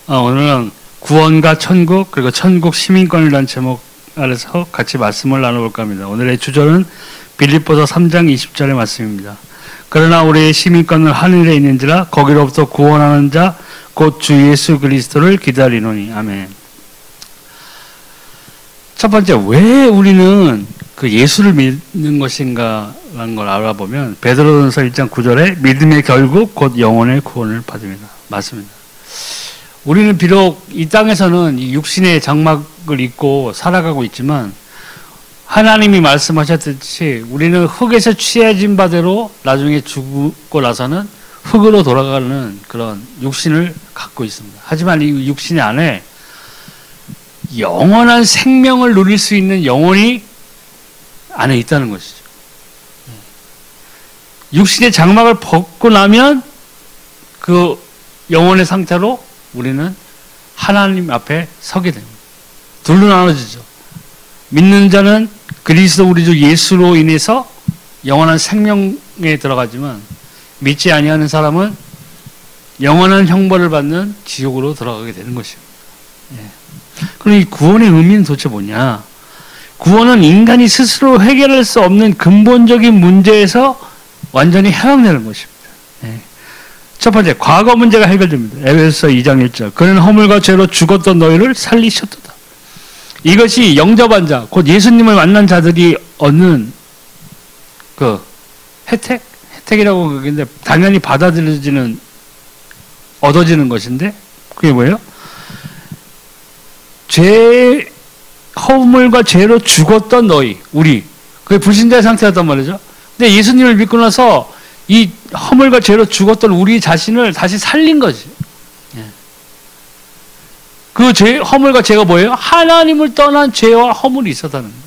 오늘은 구원과 천국 그리고 천국 시민권이라는 제목 아래서 같이 말씀을 나눠볼까 합니다. 오늘의 주제는 빌립보서 3장 20절의 말씀입니다. 그러나 우리의 시민권은 하늘에 있는지라 거기로부터 구원하는 자 곧 주 예수 그리스도를 기다리노니. 아멘. 첫 번째, 왜 우리는 그 예수를 믿는 것인가라는 걸 알아보면 베드로전서 1장 9절에 믿음의 결국 곧 영혼의 구원을 받습니다. 맞습니다. 우리는 비록 이 땅에서는 이 육신의 장막을 입고 살아가고 있지만 하나님이 말씀하셨듯이 우리는 흙에서 취해진 바대로 나중에 죽고 나서는 흙으로 돌아가는 그런 육신을 갖고 있습니다. 하지만 이 육신 안에 영원한 생명을 누릴 수 있는 영혼이 안에 있다는 것이죠. 육신의 장막을 벗고 나면 그 영혼의 상태로 우리는 하나님 앞에 서게 됩니다. 둘로 나눠지죠. 믿는 자는 그리스도 우리 주 예수로 인해서 영원한 생명에 들어가지만 믿지 아니하는 사람은 영원한 형벌을 받는 지옥으로 들어가게 되는 것입니다. 그럼 이 구원의 의미는 도대체 뭐냐? 구원은 인간이 스스로 해결할 수 없는 근본적인 문제에서 완전히 해방되는 것입니다. 첫 번째, 과거 문제가 해결됩니다. 에베소서 2장 1절. 그는 허물과 죄로 죽었던 너희를 살리셨도다. 이것이 영접한 자, 곧 예수님을 만난 자들이 얻는 그 혜택이라고 그러는데 당연히 얻어지는 것인데 그게 뭐예요? 허물과 죄로 죽었던 너희, 우리. 그게 불신자의 상태였단 말이죠. 근데 예수님을 믿고 나서 이 허물과 죄로 죽었던 우리 자신을 다시 살린 거지. 그 허물과 죄가 뭐예요? 하나님을 떠난 죄와 허물이 있었다는 거예요.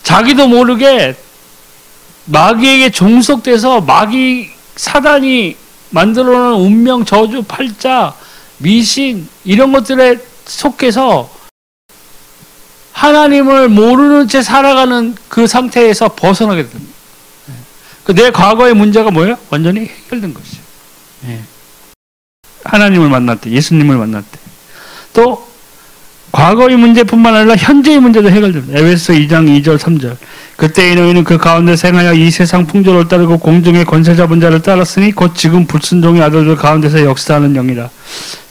자기도 모르게 마귀에게 종속돼서 마귀 사단이 만들어놓은 운명, 저주, 팔자, 미신 이런 것들에 속해서 하나님을 모르는 채 살아가는 그 상태에서 벗어나게 됩니다. 내 과거의 문제가 뭐예요? 완전히 해결된 것이죠. 하나님을 만날 때, 예수님을 만날 때. 또 과거의 문제뿐만 아니라 현재의 문제도 해결됩니다. 에베소 2장 2절 3절. 그때의 너희는 그 가운데 생하여 이 세상 풍조를 따르고 공중의 권세 잡은 자를 따랐으니 곧 지금 불순종의 아들들 가운데서 역사하는 영이라.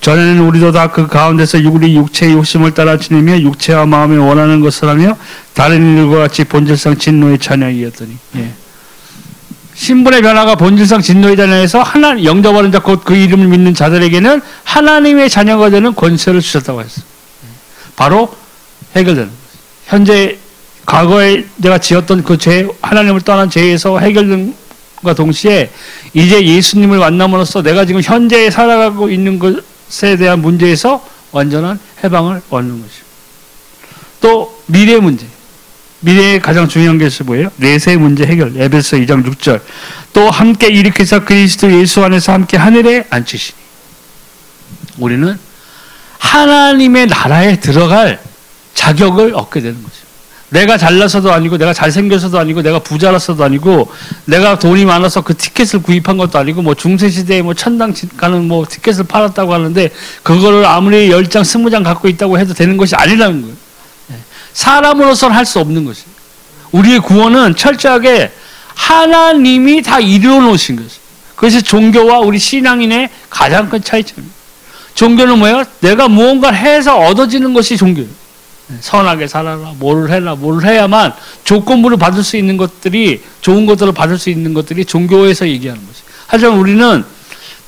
전에는 우리도 다 그 가운데서 우리 육체의 욕심을 따라 지내며 육체와 마음에 원하는 것을 하며 다른 이들과 같이 본질상 진노의 자녀이었더니. 신분의 변화가 본질상 진노의 자녀에서 하나님 영접하는 자 곧 그 이름을 믿는 자들에게는 하나님의 자녀가 되는 권세를 주셨다고 했어요. 바로 해결되는 거죠. 현재 과거에 내가 지었던 그 죄, 하나님을 떠난 죄에서 해결됨과 동시에 이제 예수님을 만남으로써 내가 지금 현재에 살아가고 있는 것에 대한 문제에서 완전한 해방을 얻는 것이죠. 또 미래 문제. 미래의 가장 중요한 것이 뭐예요? 내세 문제 해결. 에베소 2장 6절. 또 함께 일으키사 그리스도 예수 안에서 함께 하늘에 앉히시니. 우리는 하나님의 나라에 들어갈 자격을 얻게 되는 거죠. 내가 잘나서도 아니고 내가 잘생겨서도 아니고 내가 부자라서도 아니고 내가 돈이 많아서 그 티켓을 구입한 것도 아니고 뭐 중세시대에 뭐 천당 가는 뭐 티켓을 팔았다고 하는데 그거를 아무리 10장 20장 갖고 있다고 해도 되는 것이 아니라는 거예요. 사람으로서는 할 수 없는 것이에요. 우리의 구원은 철저하게 하나님이 다 이루어 놓으신 것이에요. 그것이 종교와 우리 신앙인의 가장 큰 차이점입니다. 종교는 뭐예요? 내가 무언가를 해서 얻어지는 것이 종교예요. 선하게 살아라, 뭐를 해야만 조건부를 받을 수 있는 것들이, 좋은 것들을 받을 수 있는 것들이 종교에서 얘기하는 것이에요. 하지만 우리는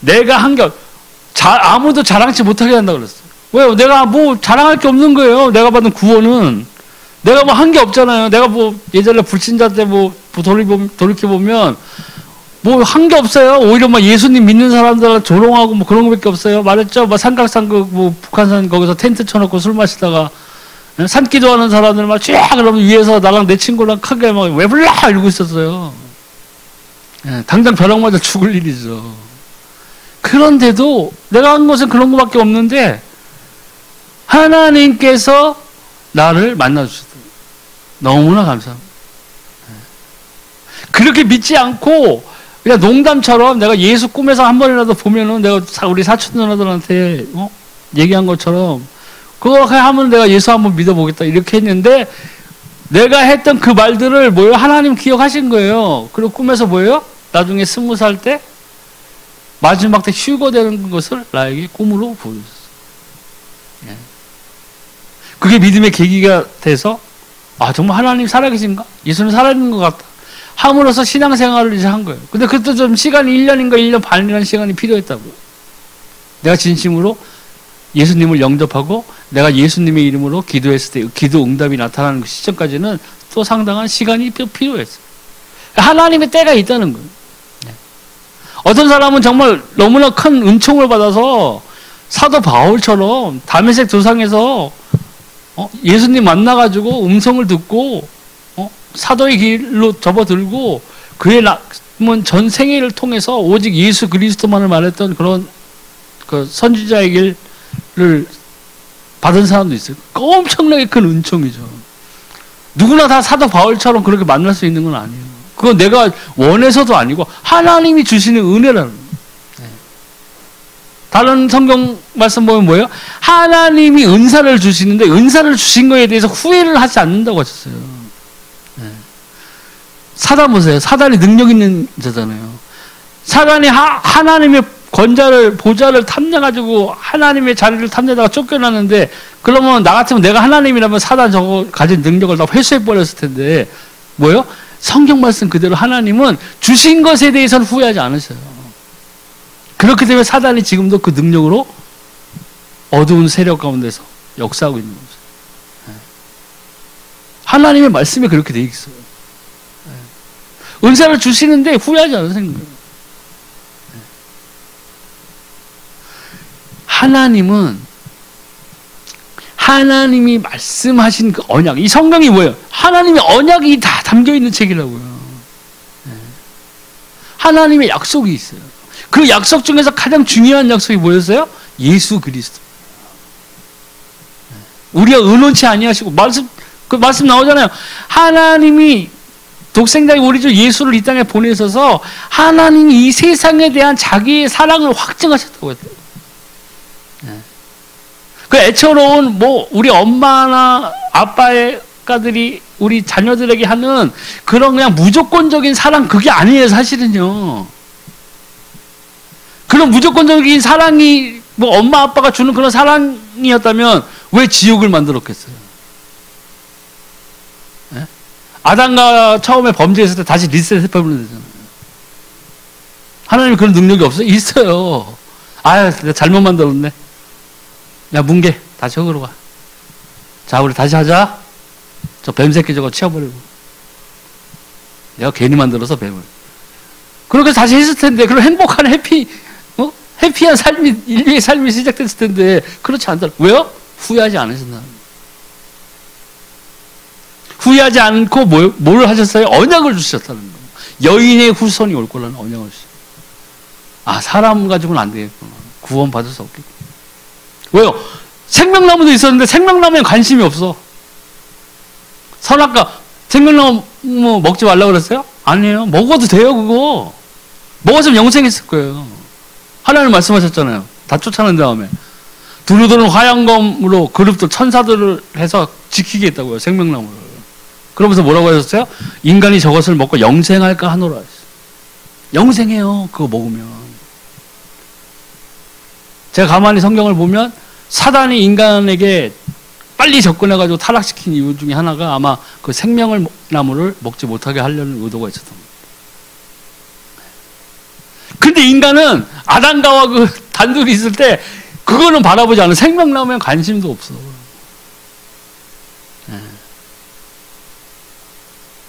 내가 아무도 자랑치 못하게 한다고 그랬어요. 왜요? 내가 뭐 자랑할 게 없는 거예요. 내가 받은 구원은. 내가 뭐 한 게 없잖아요. 내가 뭐 예전에 불신자 때 뭐 돌이켜보면 뭐 한 게 없어요. 오히려 막 예수님 믿는 사람들은 조롱하고 뭐 그런 거밖에 없어요. 말했죠. 막 삼각산 뭐 북한산 거기서 텐트 쳐놓고 술 마시다가 산기도 하는 사람들 막 쫙 그러면 위에서 나랑 내 친구랑 크게 막 왜 불러 이러고 있었어요. 당장 벼락 맞아 죽을 일이죠. 그런데도 내가 한 것은 그런 거밖에 없는데 하나님께서 나를 만나주셨다. 너무나 감사합니다. 그렇게 믿지 않고 그냥 농담처럼 내가 예수 꿈에서 한 번이라도 보면은 내가 우리 사촌 누나들한테 얘기한 것처럼 그거 하면 내가 예수 한번 믿어보겠다 이렇게 했는데 내가 했던 그 말들을 뭐예요? 하나님 기억하신 거예요. 그리고 꿈에서 뭐예요? 나중에 20살 때 마지막 때 휴거되는 것을 나에게 꿈으로 보여줬어요. 예. 그게 믿음의 계기가 돼서 정말 하나님 살아계신가? 예수는 살아있는 것 같다. 함으로써 신앙생활을 이제 한 거예요. 근데 그때 좀 시간이 1년인가 1년 반이라는 시간이 필요했다고요. 내가 진심으로 예수님을 영접하고 내가 예수님의 이름으로 기도했을 때 기도 응답이 나타나는 그 시점까지는 또 상당한 시간이 필요했어요. 하나님의 때가 있다는 거예요. 어떤 사람은 정말 너무나 큰 은총을 받아서 사도 바울처럼 다메섹 도상에서 예수님 만나가지고 음성을 듣고 사도의 길로 접어들고 그의 전 생애를 통해서 오직 예수 그리스도만을 말했던 그런 그 선지자의 길을 받은 사람도 있어요. 엄청나게 큰 은총이죠. 누구나 다 사도 바울처럼 그렇게 만날 수 있는 건 아니에요. 그건 내가 원해서도 아니고 하나님이 주시는 은혜라는 거예요. 다른 성경 말씀 보면 뭐예요? 하나님이 은사를 주시는데 은사를 주신 거에 대해서 후회를 하지 않는다고 하셨어요. 사단 보세요. 사단이 능력 있는 자잖아요. 사단이 하나님의 보좌를 탐내가지고 하나님의 자리를 탐내다가 쫓겨났는데 그러면 나 같으면 내가 하나님이라면 사단 저거 가진 능력을 다 회수해버렸을 텐데 뭐예요? 성경 말씀 그대로 하나님은 주신 것에 대해서는 후회하지 않으셔요. 그렇기 때문에 사단이 지금도 그 능력으로 어두운 세력 가운데서 역사하고 있는 거죠. 하나님의 말씀이 그렇게 돼 있어요. 은사를 주시는데 후회하지 않으시는 거예요. 하나님이 말씀하신 그 언약, 이 성경이 뭐예요? 하나님의 언약이 다 담겨 있는 책이라고요. 하나님의 약속이 있어요. 그 약속 중에서 가장 중요한 약속이 뭐였어요? 예수 그리스도. 우리가 의논치 아니하시고 그 말씀 나오잖아요. 하나님이 독생자의 우리 주 예수를 이 땅에 보내셔서 하나님이 이 세상에 대한 자기의 사랑을 확증하셨다고 했어요. 그 애처로운 우리 엄마나 아빠들이 우리 자녀들에게 하는 그런 그냥 무조건적인 사랑 그게 아니에요, 사실은요. 그런 무조건적인 사랑이 엄마 아빠가 주는 그런 사랑이었다면 왜 지옥을 만들었겠어요? 아담과 처음에 범죄했을 때 다시 리셋해버리면 되잖아요. 하나님 그런 능력이 없어요? 있어요. 내가 잘못 만들었네. 야, 뭉개. 다시 흙으로 가. 자, 우리 다시 하자. 저 뱀새끼 저거 치워버리고. 내가 괜히 만들어서 뱀을. 그렇게 다시 했을 텐데, 그럼 행복한 해피한 삶이, 인류의 삶이 시작됐을 텐데, 그렇지 않다. 왜요? 후회하지 않으신다. 후회하지 않고 뭘 하셨어요? 언약을 주셨다는 거예요. 여인의 후손이 올 거라는 언약을 주셨어요. 사람 가지고는 안 되겠구나. 구원 받을 수 없겠구나. 왜요? 생명나무도 있었는데 생명나무에 관심이 없어. 선악과 생명나무 먹지 말라고 그랬어요? 아니에요. 먹어도 돼요, 그거. 먹었으면 영생 있을 거예요. 하나님 말씀하셨잖아요. 다 쫓아낸 다음에. 두루두루 화양검으로 그룹들 천사들을 해서 지키게 했다고요, 생명나무를. 그러면서 뭐라고 하셨어요? 인간이 저것을 먹고 영생할까 하노라 하셨어요. 영생해요, 그거 먹으면. 제가 가만히 성경을 보면 사단이 인간에게 빨리 접근해가지고 타락시킨 이유 중에 하나가 아마 그 생명을 나무를 먹지 못하게 하려는 의도가 있었던 거예요. 근데 인간은 아담과 그 단둘이 있을 때 그거는 바라보지 않아. 생명나무에 관심도 없어.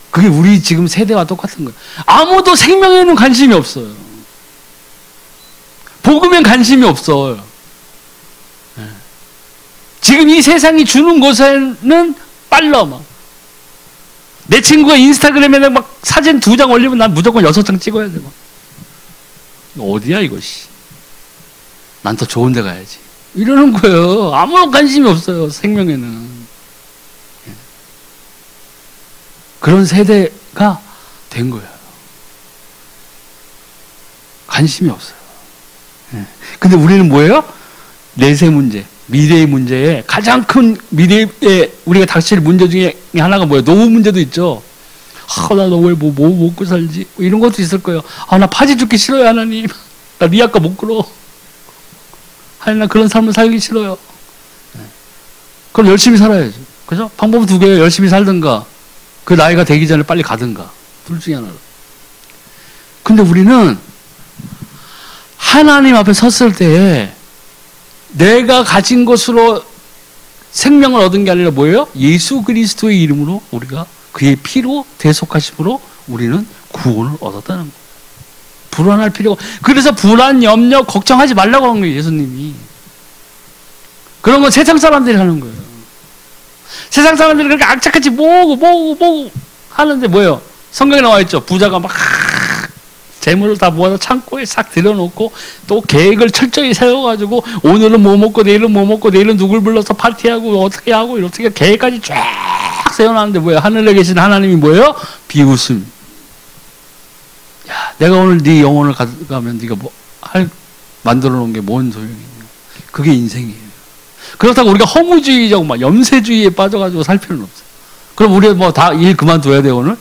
그게 우리 지금 세대와 똑같은 거예요. 아무도 생명에는 관심이 없어요. 복음엔 관심이 없어요. 지금 이 세상이 주는 것에는 빨라 막. 내 친구가 인스타그램에 막 사진 2장 올리면 난 무조건 6장 찍어야 돼. 어디야 이것이? 난 더 좋은 데 가야지. 이러는 거예요. 아무런 관심이 없어요, 생명에는. 그런 세대가 된 거예요. 관심이 없어요. 예. 근데 우리는 뭐예요? 내세 문제, 미래의 문제에 가장 큰 미래에 우리가 닥칠 문제 중에 하나가 뭐예요? 노후 문제도 있죠. 나 너 왜 뭐 먹고 살지? 이런 것도 있을 거예요. 나 파지 죽기 싫어요, 하나님. 나 리아까 못 끌어. 하나님, 나 그런 삶을 살기 싫어요. 그럼 열심히 살아야죠. 그죠? 방법은 두 개예요. 열심히 살든가, 그 나이가 되기 전에 빨리 가든가. 둘 중에 하나로. 근데 우리는 하나님 앞에 섰을 때에 내가 가진 것으로 생명을 얻은 게 아니라 뭐예요? 예수 그리스도의 이름으로 우리가 그의 피로 대속하심으로 우리는 구원을 얻었다는 거예요. 불안할 필요가, 그래서 불안, 염려, 걱정하지 말라고 한 거예요, 예수님이. 그런 건 세상 사람들이 하는 거예요. 세상 사람들이 그렇게 악착같이 모으고 하는데 뭐예요? 성경에 나와 있죠. 부자가 막 재물을 다 모아서 창고에 싹 들여놓고 또 계획을 철저히 세워가지고 오늘은 뭐 먹고 내일은 뭐 먹고 내일은 누굴 불러서 파티하고 어떻게 하고 이렇게 계획까지 쫙 세워놨는데 뭐예요? 하늘에 계신 하나님이 뭐예요? 비웃음. 야, 내가 오늘 네 영혼을 가져가면 네가 뭐 만들어 놓은 게 뭔 소용이냐. 그게 인생이에요. 그렇다고 우리가 허무주의자고 막 염세주의에 빠져가지고 살 필요는 없어요. 그럼 우리 뭐 다 일 그만둬야 돼요, 오늘?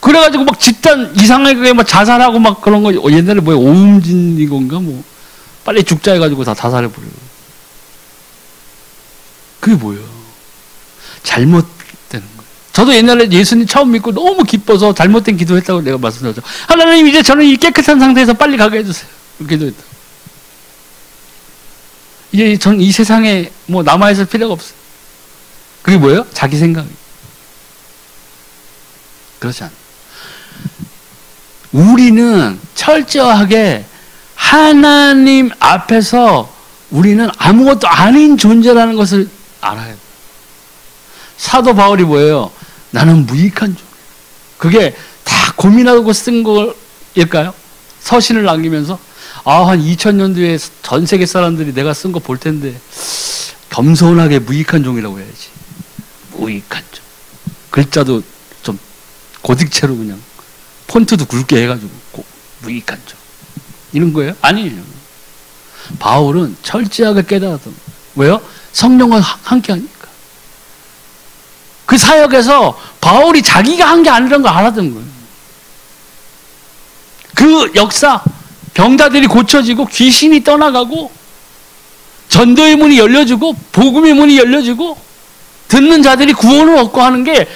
그래가지고 막 집단 이상하게 막 자살하고 막 그런 거 옛날에 뭐야 오음진이건가 뭐 빨리 죽자 해가지고 다 자살해버려요. 그게 뭐예요? 잘못되는 거예요. 저도 옛날에 예수님 처음 믿고 너무 기뻐서 잘못된 기도했다고 내가 말씀드렸죠. 하나님 이제 저는 이 깨끗한 상태에서 빨리 가게 해주세요. 기도했다. 이제 저는 이 세상에 뭐 남아있을 필요가 없어요. 그게 뭐예요? 자기 생각이에요. 그렇지 않아요. 우리는 철저하게 하나님 앞에서 우리는 아무것도 아닌 존재라는 것을 알아야 돼요. 사도 바울이 뭐예요? 나는 무익한 존재. 그게 다 고민하고 쓴 걸일까요? 서신을 남기면서 한 2000년 뒤에 전 세계 사람들이 내가 쓴 거 볼 텐데 겸손하게 무익한 종이라고 해야지. 무익한 종. 글자도 좀 고딕체로 그냥 폰트도 굵게 해가지고 무익한 종. 이런 거예요? 아니에요. 바울은 철저하게 깨달았던 거예요. 왜요? 성령과 함께 하니까. 그 사역에서 바울이 자기가 한 게 아니라는 걸 알았던 거예요. 그 역사, 병자들이 고쳐지고 귀신이 떠나가고 전도의 문이 열려지고 복음의 문이 열려지고 듣는 자들이 구원을 얻고 하는 게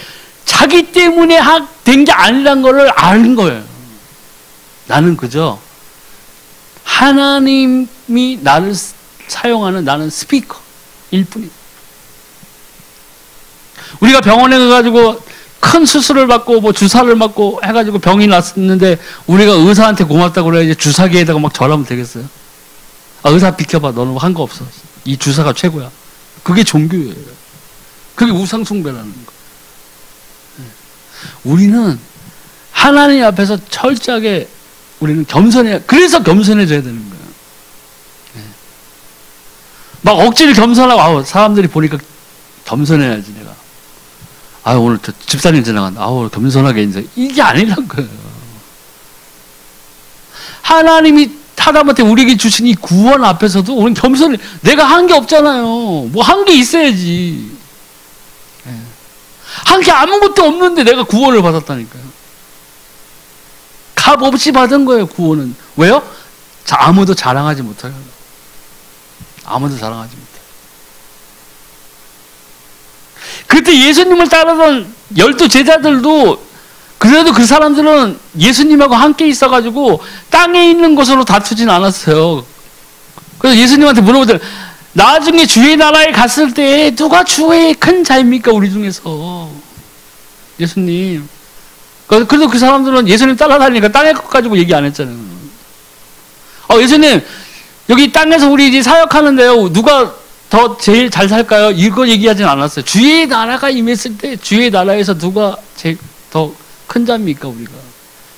자기 때문에 된 게 아니라는 걸 아는 거예요. 나는 그저 하나님이 나를 사용하는 나는 스피커일 뿐이다. 우리가 병원에 가가지고 큰 수술을 받고 뭐 주사를 맞고 해가지고 병이 났는데 우리가 의사한테 고맙다고 그래야지 주사기에다가 막 절하면 되겠어요? 의사 비켜봐. 너는 한 거 없어. 이 주사가 최고야. 그게 종교예요. 그게 우상숭배라는 거. 우리는 하나님 앞에서 철저하게 우리는 그래서 겸손해져야 되는 거예요. 막 억지로 겸손하고 사람들이 보니까 겸손해야지 내가. 오늘 저 집사님 지나간다. 오늘 겸손하게 인사. 이게 아니란 거예요. 하나님이 하다못해 우리에게 주신 이 구원 앞에서도 우리는 겸손해. 내가 한 게 없잖아요. 뭐 한 게 있어야지. 한 게 아무것도 없는데 내가 구원을 받았다니까요. 값 없이 받은 거예요, 구원은. 왜요? 아무도 자랑하지 못해요. 아무도 자랑하지 못해요. 그때 예수님을 따르던 12 제자들도 그래도 그 사람들은 예수님하고 함께 있어가지고 땅에 있는 것으로 다투진 않았어요. 그래서 예수님한테 물어보더니 나중에 주의 나라에 갔을 때 누가 주의 큰 자입니까? 우리 중에서. 예수님. 그래도 그 사람들은 예수님 따라다니니까 땅의 것 가지고 얘기 안 했잖아요. 예수님, 여기 땅에서 우리 이제 사역하는데요. 누가 더 제일 잘 살까요? 이거 얘기하진 않았어요. 주의 나라가 임했을 때 주의 나라에서 누가 제일 더 큰 자입니까? 우리가.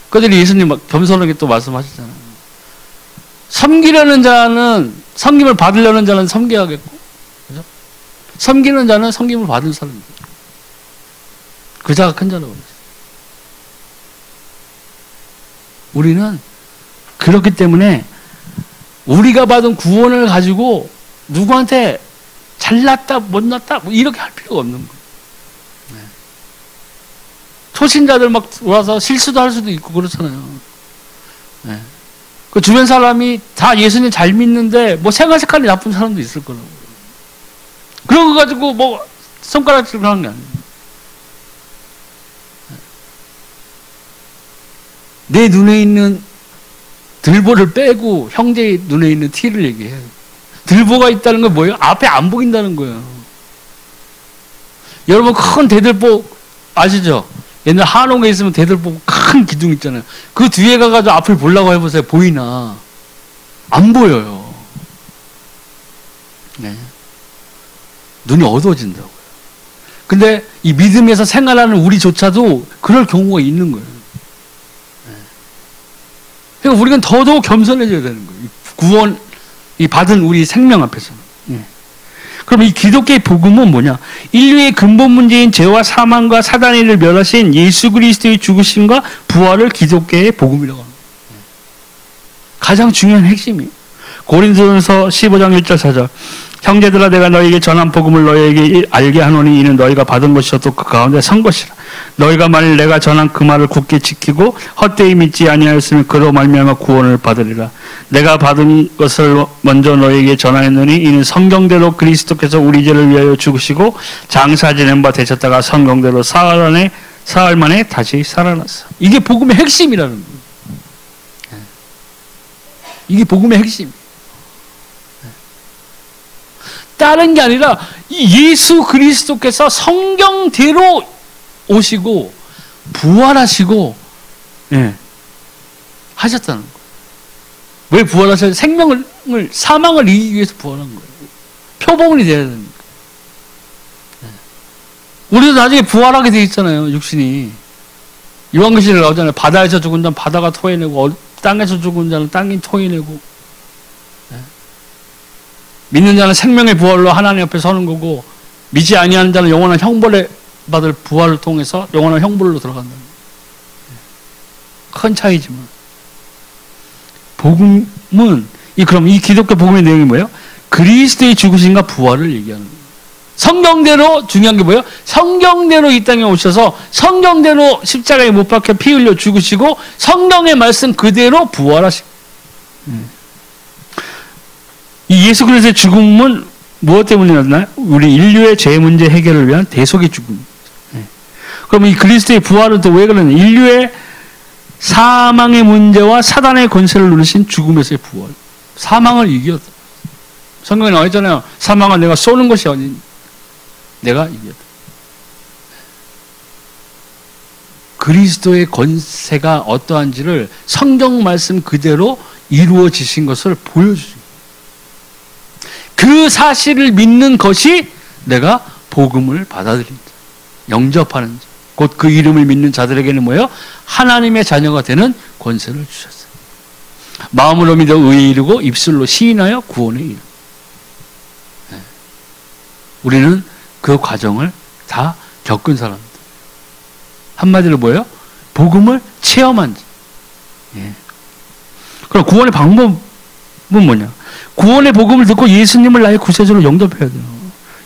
그래서 예수님 막 겸손하게 또 말씀하시잖아요. 섬기려는 자는 섬김을 받으려는 자는 섬겨야겠고, 그죠? 섬기는 자는 섬김을 받을 사람입니다. 그 자가 큰 자라고 그랬어요. 우리는 그렇기 때문에 우리가 받은 구원을 가지고 누구한테 잘났다 못났다 뭐 이렇게 할 필요가 없는 거예요. 네. 초신자들 막 와서 실수도 할 수도 있고 그렇잖아요. 네. 그 주변 사람이 다 예수님 잘 믿는데 뭐 생활 습관이 나쁜 사람도 있을 거라고. 그런 거 가지고 뭐 손가락질을 하는 게 아니에요. 내 눈에 있는 들보를 빼고 형제의 눈에 있는 티를 얘기해요. 들보가 있다는 건 뭐예요? 앞에 안 보인다는 거예요. 여러분 큰 대들보 아시죠? 옛날 한옥에 있으면 대들보 큰 기둥 있잖아요. 그 뒤에 가가지고 앞을 보려고 해보세요. 보이나? 안 보여요. 네. 눈이 어두워진다고요. 근데 이 믿음에서 생활하는 우리조차도 그럴 경우가 있는 거예요. 네. 그러니까 우리는 더더욱 겸손해져야 되는 거예요. 구원, 이 받은 우리 생명 앞에서는. 네. 그럼 이 기독교의 복음은 뭐냐? 인류의 근본 문제인 죄와 사망과 사단의 일을 멸하신 예수 그리스도의 죽으심과 부활을 기독교의 복음이라고 합니다. 가장 중요한 핵심이에요. 고린도전서 15장 1절 4절 형제들아 내가 너희에게 전한 복음을 너희에게 알게 하노니 이는 너희가 받은 것이어도 그 가운데 선 것이라. 너희가 만일 내가 전한 그 말을 굳게 지키고 헛되이 믿지 아니하였으면 그로 말미암아 구원을 받으리라. 내가 받은 것을 먼저 너희에게 전하였노니 이는 성경대로 그리스도께서 우리 죄를 위하여 죽으시고 장사 지낸 바 되셨다가 성경대로 사흘 만에 다시 살아났어. 이게 복음의 핵심이라는 거예요. 이게 복음의 핵심. 다른 게 아니라 예수 그리스도께서 성경대로 오시고 부활하시고 하셨다는 거예요. 왜 부활하셨어요? 생명을 사망을 이기기 위해서 부활한 거예요. 표본이 돼야 되는 거예요. 우리도 나중에 부활하게 돼 있잖아요. 육신이. 요한계시록에 나오잖아요. 바다에서 죽은 자는 바다가 토해내고 땅에서 죽은 자는 땅이 토해내고 믿는 자는 생명의 부활로 하나님 앞에 서는 거고 믿지 아니하는 자는 영원한 형벌에 받을 부활을 통해서 영원한 형벌로 들어간다는 거예요. 큰 차이지만 복음은 그럼 이 기독교 복음의 내용이 뭐예요? 그리스도의 죽으심과 부활을 얘기하는 거예요. 성경대로 중요한 게 뭐예요? 성경대로 이 땅에 오셔서 성경대로 십자가에 못 박혀 피 흘려 죽으시고 성경의 말씀 그대로 부활하시고 이 예수 그리스도의 죽음은 무엇 때문이었나요? 우리 인류의 죄 문제 해결을 위한 대속의 죽음. 그럼 이 그리스도의 부활은 또 왜 그러냐? 인류의 사망의 문제와 사단의 권세를 누르신 죽음에서의 부활. 사망을 이겼다. 성경에 나와 있잖아요. 사망은 내가 쏘는 것이 아닌 내가 이겼다. 그리스도의 권세가 어떠한지를 성경 말씀 그대로 이루어지신 것을 보여주죠. 그 사실을 믿는 것이 내가 복음을 받아들인다. 영접하는 자. 곧 그 이름을 믿는 자들에게는 뭐예요? 하나님의 자녀가 되는 권세를 주셨어요. 마음으로 믿어 의에 이르고 입술로 시인하여 구원에 이르고. 우리는 그 과정을 다 겪은 사람들. 한마디로 뭐예요? 복음을 체험한 자. 그럼 구원의 방법은 뭐냐? 구원의 복음을 듣고 예수님을 나의 구세주로 영접해야 돼요.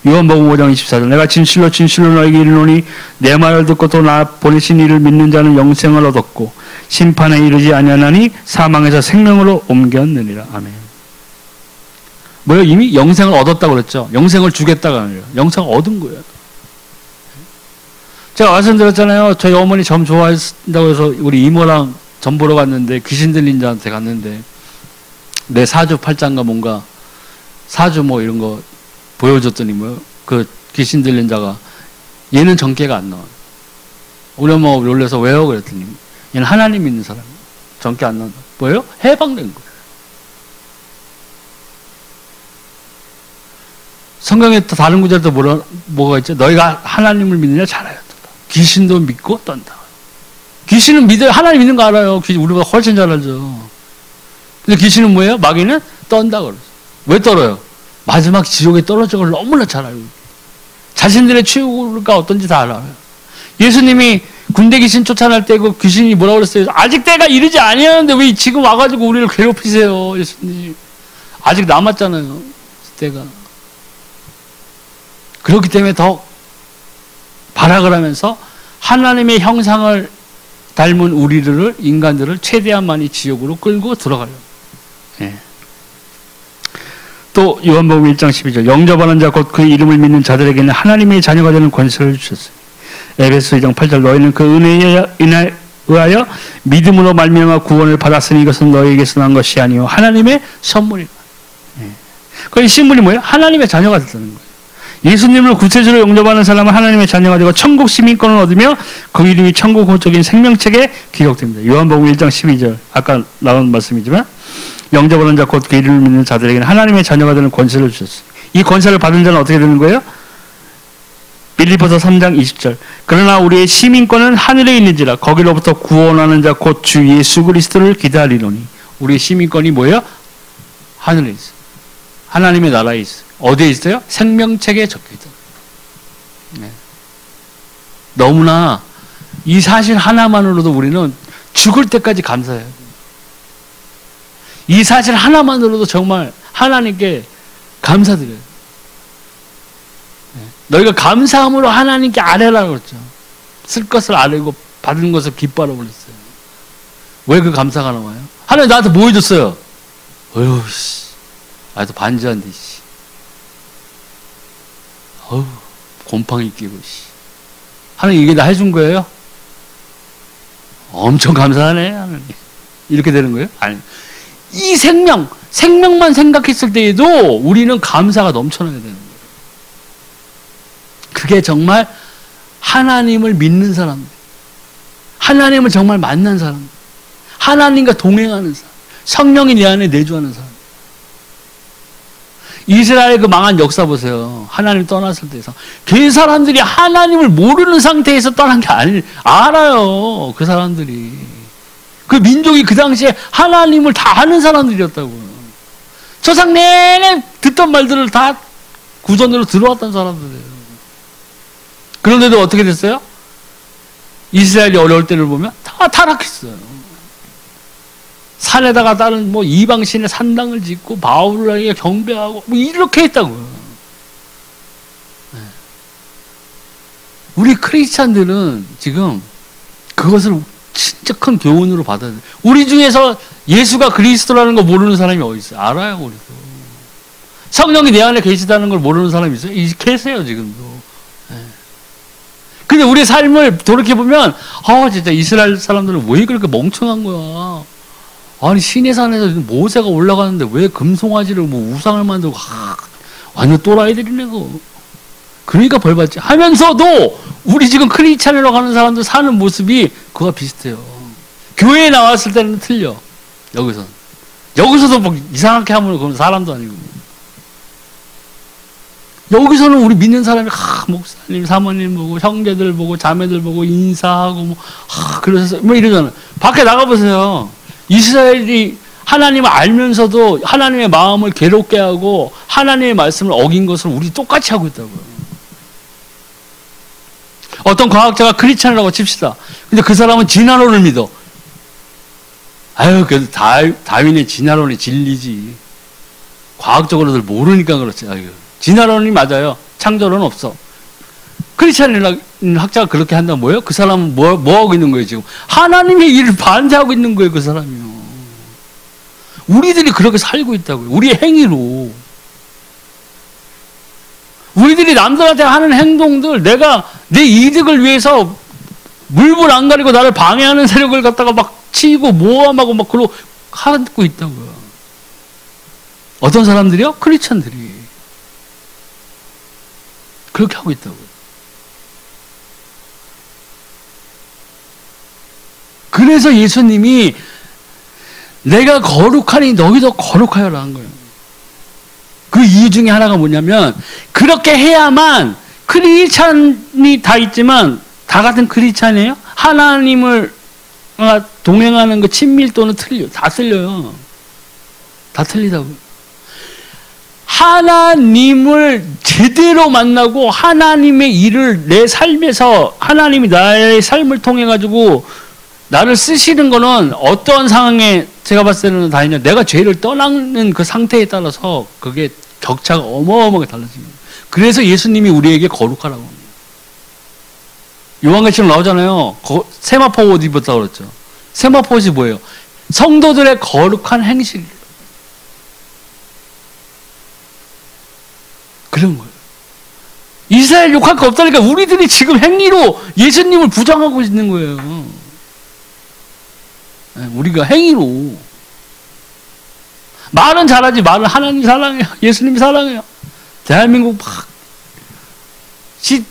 요한복음 5장 24절 내가 진실로 너에게 이르노니 내 말을 듣고 또 나 보내신 이를 믿는 자는 영생을 얻었고 심판에 이르지 아니하나니 사망에서 생명으로 옮겼느니라. 아멘. 뭐예요? 이미 영생을 얻었다고 그랬죠. 영생을 주겠다가 아니라 영생을 얻은 거예요. 제가 말씀드렸잖아요. 저희 어머니 점 좋아한다고 해서 우리 이모랑 점 보러 갔는데 귀신 들린 자한테 갔는데 내 사주 팔자인가 뭔가 사주 뭐 이런 거 보여줬더니 그 귀신 들린 자가 얘는 정계가 안 나와요. 우리 엄마가 놀래서 왜요? 그랬더니 얘는 하나님 믿는 사람 정계 안 나온다. 뭐예요? 해방된 거예요. 성경에 또 다른 구절도 뭐가 있죠? 너희가 하나님을 믿느냐 잘하였다. 귀신도 믿고 떤다. 귀신은 믿어요. 하나님 믿는 거 알아요. 귀신 우리보다 훨씬 잘 알죠. 근데 귀신은 뭐예요? 마귀는 떤다 그러죠. 왜 떨어요? 마지막 지옥에 떨어져 너무나 잘 알고 자신들의 최후가 어떤지 다 알아요. 예수님이 군대 귀신 쫓아낼 때 그 귀신이 뭐라고 그랬어요? 아직 때가 이르지 아니하는데 왜 지금 와가지고 우리를 괴롭히세요, 예수님. 아직 남았잖아요, 때가. 그렇기 때문에 더 발악을 하면서 하나님의 형상을 닮은 우리들을, 인간들을 최대한 많이 지옥으로 끌고 들어가려고. 예. 또 요한복음 1장 12절 영접하는 자 곧 그 이름을 믿는 자들에게는 하나님의 자녀가 되는 권세를 주셨어요. 에베소 2장 8절 너희는 그 은혜에 의하여 믿음으로 말미암아 구원을 받았으니 이것은 너희에게서 난 것이 아니요 하나님의 선물이다. 예. 그 신분이 뭐예요? 하나님의 자녀가 됐다는 거예요. 예수님을 구세주로 영접하는 사람은 하나님의 자녀가 되고 천국 시민권을 얻으며 그 이름이 천국 호적인 생명책에 기록됩니다. 요한복음 1장 12절 아까 나온 말씀이지만 영접하는 자 곧 그 이름을 믿는 자들에게는 하나님의 자녀가 되는 권세를 주셨어요. 이 권세를 받은 자는 어떻게 되는 거예요? 빌립보서 3장 20절 그러나 우리의 시민권은 하늘에 있는지라 거기로부터 구원하는 자 곧 주 예수 그리스도를 기다리노니. 우리의 시민권이 뭐예요? 하늘에 있어요. 하나님의 나라에 있어요. 어디에 있어요? 생명책에 적혀있다. 네. 너무나 이 사실 하나만으로도 우리는 죽을 때까지 감사해요. 이 사실 하나만으로도 정말 하나님께 감사드려요. 네. 너희가 감사함으로 하나님께 아뢰라고 그랬죠. 쓸 것을 아뢰고 받은 것을 기뻐하라고 그랬어요. 왜 그 감사가 나와요? 하나님 나한테 뭐 해줬어요? 어휴, 씨. 나도 반지한데, 씨. 어휴, 곰팡이 끼고, 씨. 하나님 이게 다 해준 거예요? 엄청 감사하네, 하나님. 이렇게 되는 거예요? 아니. 이 생명만 생각했을 때에도 우리는 감사가 넘쳐나야 되는 거예요. 그게 정말 하나님을 믿는 사람들, 하나님을 정말 만난 사람들, 하나님과 동행하는 사람, 성령이 내 안에 내주하는 사람. 이스라엘 그 망한 역사 보세요. 하나님 떠났을 때에서. 그 사람들이 하나님을 모르는 상태에서 떠난 게 알아요. 그 사람들이. 그 민족이 그 당시에 하나님을 다 아는 사람들이었다고요. 조상 내내 듣던 말들을 다 구전으로 들어왔던 사람들이에요. 그런데도 어떻게 됐어요? 이스라엘이 어려울 때를 보면 다 타락했어요. 산에다가 다른 뭐 이방신의 산당을 짓고 바울에게 경배하고 뭐 이렇게 했다고요. 네. 우리 크리스찬들은 지금 그것을 진짜 큰 교훈으로 받아야 돼요. 우리 중에서 예수가 그리스도라는 거 모르는 사람이 어디 있어요? 알아요, 우리도. 성령이 내 안에 계시다는 걸 모르는 사람이 있어요? 계세요, 지금도. 네. 근데 우리 삶을 돌이켜보면, 진짜 이스라엘 사람들은 왜 그렇게 멍청한 거야? 아니, 시내산에서 모세가 올라가는데 왜 금송아지를 뭐 우상을 만들고, 완전 또라이들이네, 그거. 그러니까 벌받지. 하면서도, 우리 지금 크리스찬으로 가는 사람들 사는 모습이 그거와 비슷해요. 교회에 나왔을 때는 틀려. 여기서도 뭐 이상하게 하면 그건 사람도 아니고. 여기서는 우리 믿는 사람이, 목사님, 사모님 보고, 형제들 보고, 자매들 보고, 인사하고, 그래서, 이러잖아요. 밖에 나가보세요. 이스라엘이 하나님을 알면서도 하나님의 마음을 괴롭게 하고, 하나님의 말씀을 어긴 것을 우리 똑같이 하고 있다고요. 어떤 과학자가 크리스찬이라고 칩시다. 근데 그 사람은 진화론을 믿어. 그래도 다윈의 진화론이 진리지. 과학적으로들 모르니까 그렇지. 진화론이 맞아요. 창조론은 없어. 크리스찬 학자가 그렇게 한다면 뭐예요? 그 사람은 뭐 하고 있는 거예요, 지금? 하나님의 일을 반대하고 있는 거예요, 그 사람이요. 우리들이 그렇게 살고 있다고요. 우리의 행위로. 우리들이 남들한테 하는 행동들, 내가 내 이득을 위해서 물불 안 가리고 나를 방해하는 세력을 갖다가 막 치고 모함하고 막 그러고 하고 있다고요. 어떤 사람들이요? 크리스찬들이. 그렇게 하고 있다고요. 그래서 예수님이 내가 거룩하니 너희도 거룩하여라 한 거예요. 그 이유 중에 하나가 뭐냐면 그렇게 해야만 크리스찬이 다 있지만 다 같은 크리스찬이에요? 하나님을 동행하는 그 친밀도는 다 틀려요. 다 틀리다고요. 하나님을 제대로 만나고 하나님의 일을 내 삶에서 하나님이 나의 삶을 통해 가지고 나를 쓰시는 거는 어떠한 상황에 제가 봤을 때는 다 있냐. 내가 죄를 떠나는 그 상태에 따라서 그게 격차가 어마어마하게 달라집니다. 그래서 예수님이 우리에게 거룩하라고 합니다. 요한계시록 나오잖아요. 세마포 옷 입었다고 그랬죠. 세마포 옷이 뭐예요? 성도들의 거룩한 행실. 그런 거예요. 이스라엘 욕할 거 없다니까 우리들이 지금 행위로 예수님을 부정하고 있는 거예요. 우리가 행위로. 말은 잘하지. 말은 하나님 사랑해요. 예수님 사랑해요. 대한민국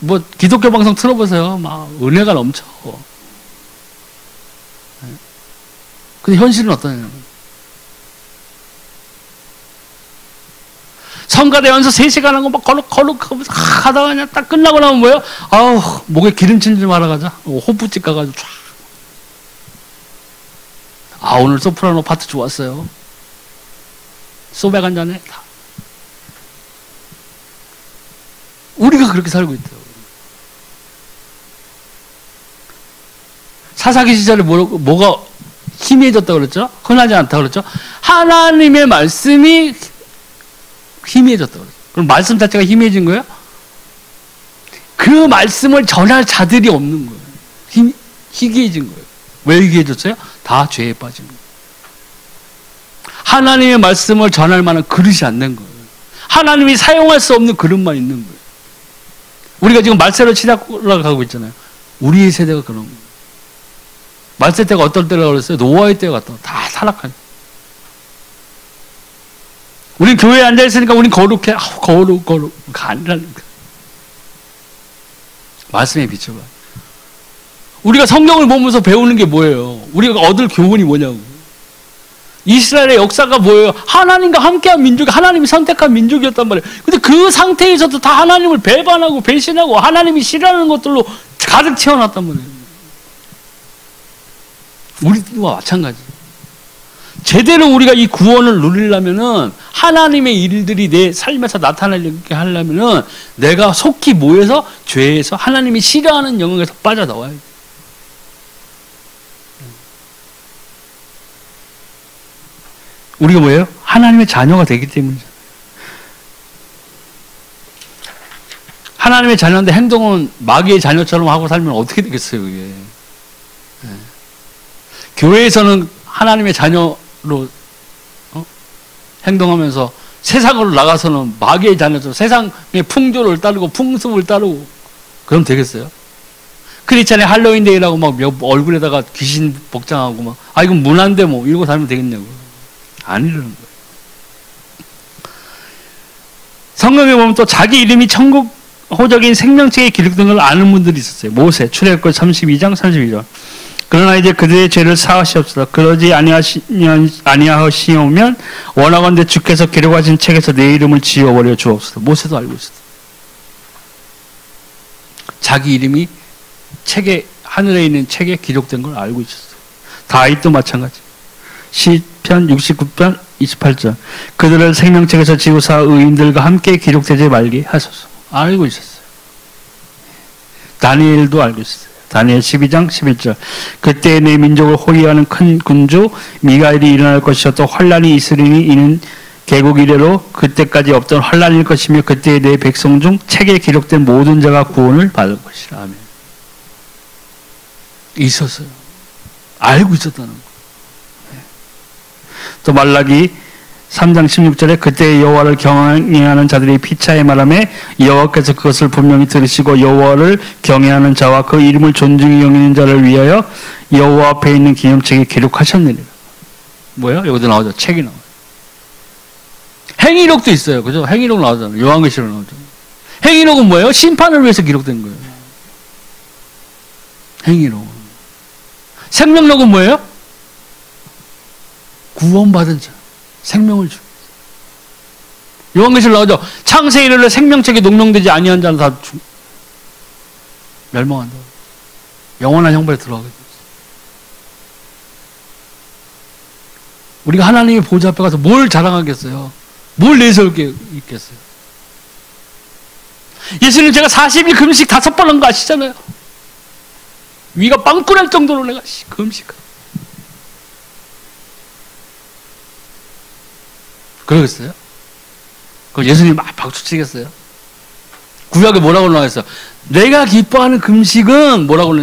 막 기독교 방송 틀어보세요. 막 은혜가 넘쳐. 근데 현실은 어떠냐. 성가대 연서 3시간 하고 막 거룩 하다가 그냥 딱 끝나고 나면 뭐예요? 아우, 목에 기름칠 좀 하러 가자. 호프집 가가지고 쫙. 아, 오늘 소프라노 파트 좋았어요. 소맥 한 잔에 다. 우리가 그렇게 살고 있더라고요. 사사기 시절에 뭐가 희미해졌다고 그랬죠? 흔하지 않다고 그랬죠? 하나님의 말씀이 희미해졌다고 그랬죠. 그럼 말씀 자체가 희미해진 거예요? 그 말씀을 전할 자들이 없는 거예요. 희귀해진 거예요. 왜 희귀해졌어요? 다 죄에 빠진 거예요. 하나님의 말씀을 전할 만한 그릇이 안 된 거예요. 하나님이 사용할 수 없는 그릇만 있는 거예요. 우리가 지금 말세로 치닫고 가고 있잖아요. 우리의 세대가 그런 거예요. 말세 때가 어떨 때라고 그랬어요? 노아의 때가 같다. 다 타락한. 우린 교회에 앉아있으니까 우린 거룩해. 거룩. 아니라는 거예요. 말씀에 비춰봐. 우리가 성경을 보면서 배우는 게 뭐예요? 우리가 얻을 교훈이 뭐냐고. 이스라엘의 역사가 뭐예요? 하나님과 함께한 민족이 하나님이 선택한 민족이었단 말이에요. 근데 그 상태에서도 다 하나님을 배반하고 배신하고 하나님이 싫어하는 것들로 가득 채워놨단 말이에요. 우리와 마찬가지. 제대로 우리가 이 구원을 누리려면은 하나님의 일들이 내 삶에서 나타나게 하려면은 내가 속히 모여서 죄에서 하나님이 싫어하는 영역에서 빠져나와야 돼. 우리가 뭐예요? 하나님의 자녀가 되기 때문이죠. 하나님의 자녀인데 행동은 마귀의 자녀처럼 하고 살면 어떻게 되겠어요, 그게. 네. 교회에서는 하나님의 자녀로 행동하면서 세상으로 나가서는 마귀의 자녀처럼 세상의 풍조를 따르고 풍습을 따르고 그럼 되겠어요? 크리스찬의 할로윈데이라고 막 얼굴에다가 귀신 복장하고 막 이건 문화인데 뭐 이러고 살면 되겠냐고. 아니라는 거예요. 성경에 보면 또 자기 이름이 천국 호적인 생명책에 기록된 걸 아는 분들이 있었어요. 모세, 출애굽기 32장 32절. 그러나 이제 그들의 죄를 사하시옵소서. 그러지 아니하시오면 원하건대 주께서 기록하신 책에서 내 이름을 지워버려 주옵소서. 모세도 알고 있었어요. 자기 이름이 책에, 하늘에 있는 책에 기록된 걸 알고 있었어요. 다윗도 마찬가지. 시편 69편 28절. 그들을 생명책에서 지우사 의인들과 함께 기록되지 말게 하소서. 알고 있었어요. 다니엘도 알고 있었어요. 다니엘 12장 11절. 그때 내 민족을 호위하는 큰 군주 미가엘이 일어날 것이요 또 환란이 있으리니 이는 개국 이래로 그때까지 없던 환란일 것이며 그때 내 백성 중 책에 기록된 모든 자가 구원을 받을 것이라. 아멘. 있었어요. 알고 있었다는 거. 또 말라기 3장 16절에 그때 여호와를 경외하는 자들이 피차에 말하며 여호와께서 그것을 분명히 들으시고 여호와를 경외하는 자와 그 이름을 존중히 여기는 자를 위하여 여호와 앞에 있는 기념책에 기록하셨느니라. 뭐예요? 여기도 나오죠. 책이 나와요. 행위록도 있어요. 그죠? 행위록 나오잖아요. 요한계시록 나오잖아요. 행위록은 뭐예요? 심판을 위해서 기록된 거예요. 행위록. 생명록은 뭐예요? 구원받은 자. 생명을 주고. 요한계시록 나오죠. 창세에 이르러 생명책에 녹명되지 아니한 자는 다 멸망한다. 영원한 형벌에 들어가게 됐어. 우리가 하나님의 보좌 앞에 가서 뭘 자랑하겠어요? 뭘 내세울게 있겠어요? 예수님 제가 40일 금식 5번 한 거 아시잖아요. 위가 빵꾸날 정도로 내가 금식. 그러겠어요? 그럼 예수님 막 박수치겠어요? 구약에 뭐라고 나와있어? 내가 기뻐하는 금식은 뭐라고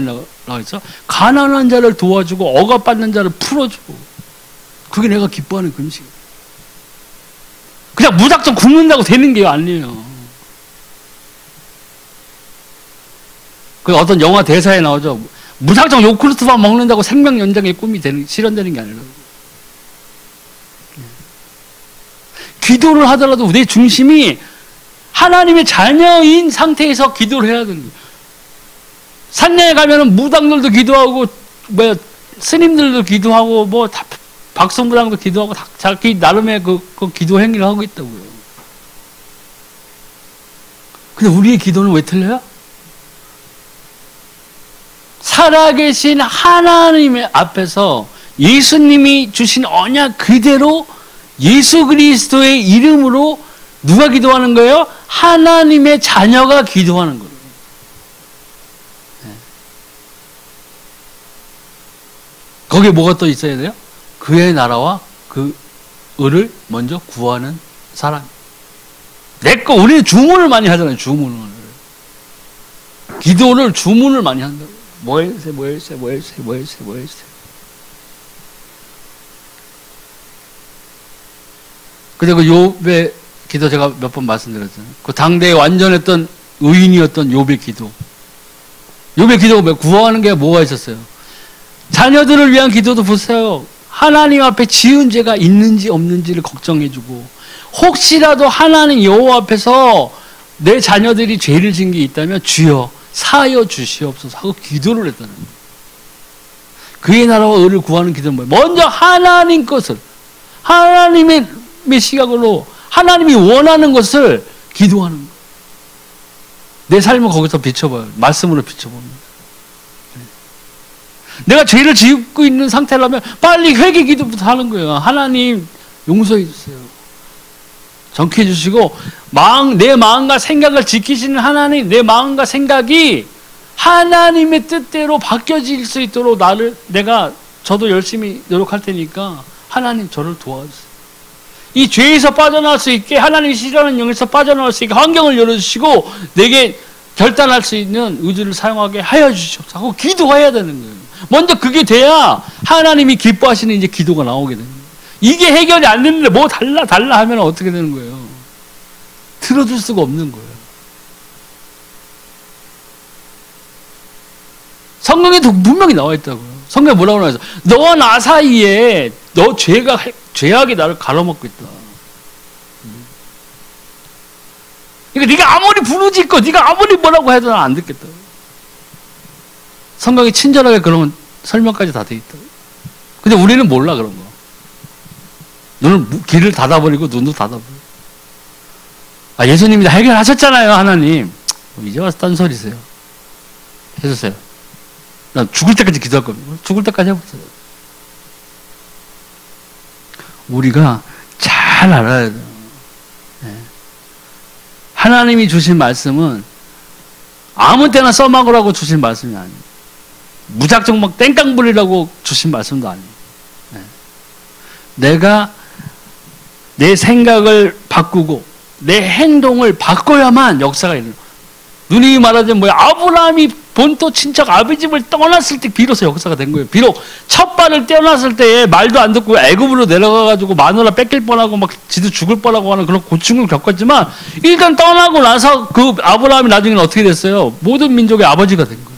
나와있어? 가난한 자를 도와주고 억압받는 자를 풀어주고, 그게 내가 기뻐하는 금식. 그냥 무작정 굶는다고 되는 게 아니에요. 그 어떤 영화 대사에 나오죠. 무작정 요구르트만 먹는다고 생명 연장의 꿈이 실현되는 게 아니라, 기도를 하더라도 내 중심이 하나님의 자녀인 상태에서 기도를 해야 되는 거예요. 산야에 가면은 무당들도 기도하고, 스님들도 기도하고, 박성무당도 기도하고, 자기 나름의 그 기도 행위를 하고 있다고요. 근데 우리의 기도는 왜 틀려요? 살아계신 하나님의 앞에서 예수님이 주신 언약 그대로 예수 그리스도의 이름으로 누가 기도하는 거예요? 하나님의 자녀가 기도하는 거예요. 거기에 뭐가 또 있어야 돼요? 그의 나라와 그 을을 먼저 구하는 사람. 우리는 주문을 많이 하잖아요. 주문을. 기도를 주문을 많이 한다고. 뭐 해주세요. 근데 그 욥의 기도 제가 몇 번 말씀드렸잖아요. 그 당대에 완전했던 의인이었던 욥의 기도. 욥의 기도가 구하는 게 뭐가 있었어요? 자녀들을 위한 기도도 보세요. 하나님 앞에 지은 죄가 있는지 없는지를 걱정해주고, 혹시라도 하나님 여호와 앞에서 내 자녀들이 죄를 지은 게 있다면 주여 사하여 주시옵소서 하고 기도를 했다는 거예요. 그의 나라와 의를 구하는 기도는 뭐예요? 먼저 하나님 것을, 하나님의 시각으로 하나님이 원하는 것을 기도하는 거예요. 내 삶을 거기서 비춰봐요. 말씀으로 비춰봅니다. 내가 죄를 짓고 있는 상태라면 빨리 회개 기도부터 하는 거예요. 하나님 용서해 주세요. 정케해 주시고, 내 마음과 생각을 지키시는 하나님, 내 마음과 생각이 하나님의 뜻대로 바뀌어질 수 있도록 저도 열심히 노력할 테니까 하나님 저를 도와주세요. 이 죄에서 빠져나올 수 있게, 하나님이 싫어하는 영에서 빠져나올 수 있게 환경을 열어주시고 내게 결단할 수 있는 의지를 사용하게 하여 주시옵소서 하고 기도해야 되는 거예요. 먼저 그게 돼야 하나님이 기뻐하시는 이제 기도가 나오게 되는 거예요. 이게 해결이 안 되는데 뭐 달라 하면 어떻게 되는 거예요? 들어줄 수가 없는 거예요. 성경에 분명히 나와 있다고요. 성경에 뭐라고 나와 있어? 너와 나 사이에 너 죄악이 나를 가로막고 있다. 그러니까 네가 아무리 부르짖고 네가 아무리 뭐라고 해도 난 안 듣겠다. 성경이 친절하게 그러면 설명까지 다 돼 있다. 근데 우리는 몰라 그런 거. 길을 닫아버리고 눈도 닫아버리고. 예수님이 다 해결하셨잖아요, 하나님. 이제 와서 딴소리세요. 해주세요. 난 죽을 때까지 기도할 겁니다. 죽을 때까지 해보세요. 우리가 잘 알아야 돼요. 하나님이 주신 말씀은 아무 때나 써먹으라고 주신 말씀이 아니에요. 무작정 막 땡깡 부리라고 주신 말씀도 아니에요. 내가 내 생각을 바꾸고 내 행동을 바꿔야만 역사가 일어나요. 누님이 말하자면 아브라함이 본토 친척 아비 집을 떠났을 때 비로소 역사가 된 거예요. 비록 첫 발을 떼어놨을 때에 말도 안 듣고 애굽으로 내려가가지고 마누라 뺏길 뻔하고 막 지도 죽을 뻔하고 하는 그런 고충을 겪었지만 일단 떠나고 나서 그 아브라함이 나중에는 어떻게 됐어요? 모든 민족의 아버지가 된 거예요.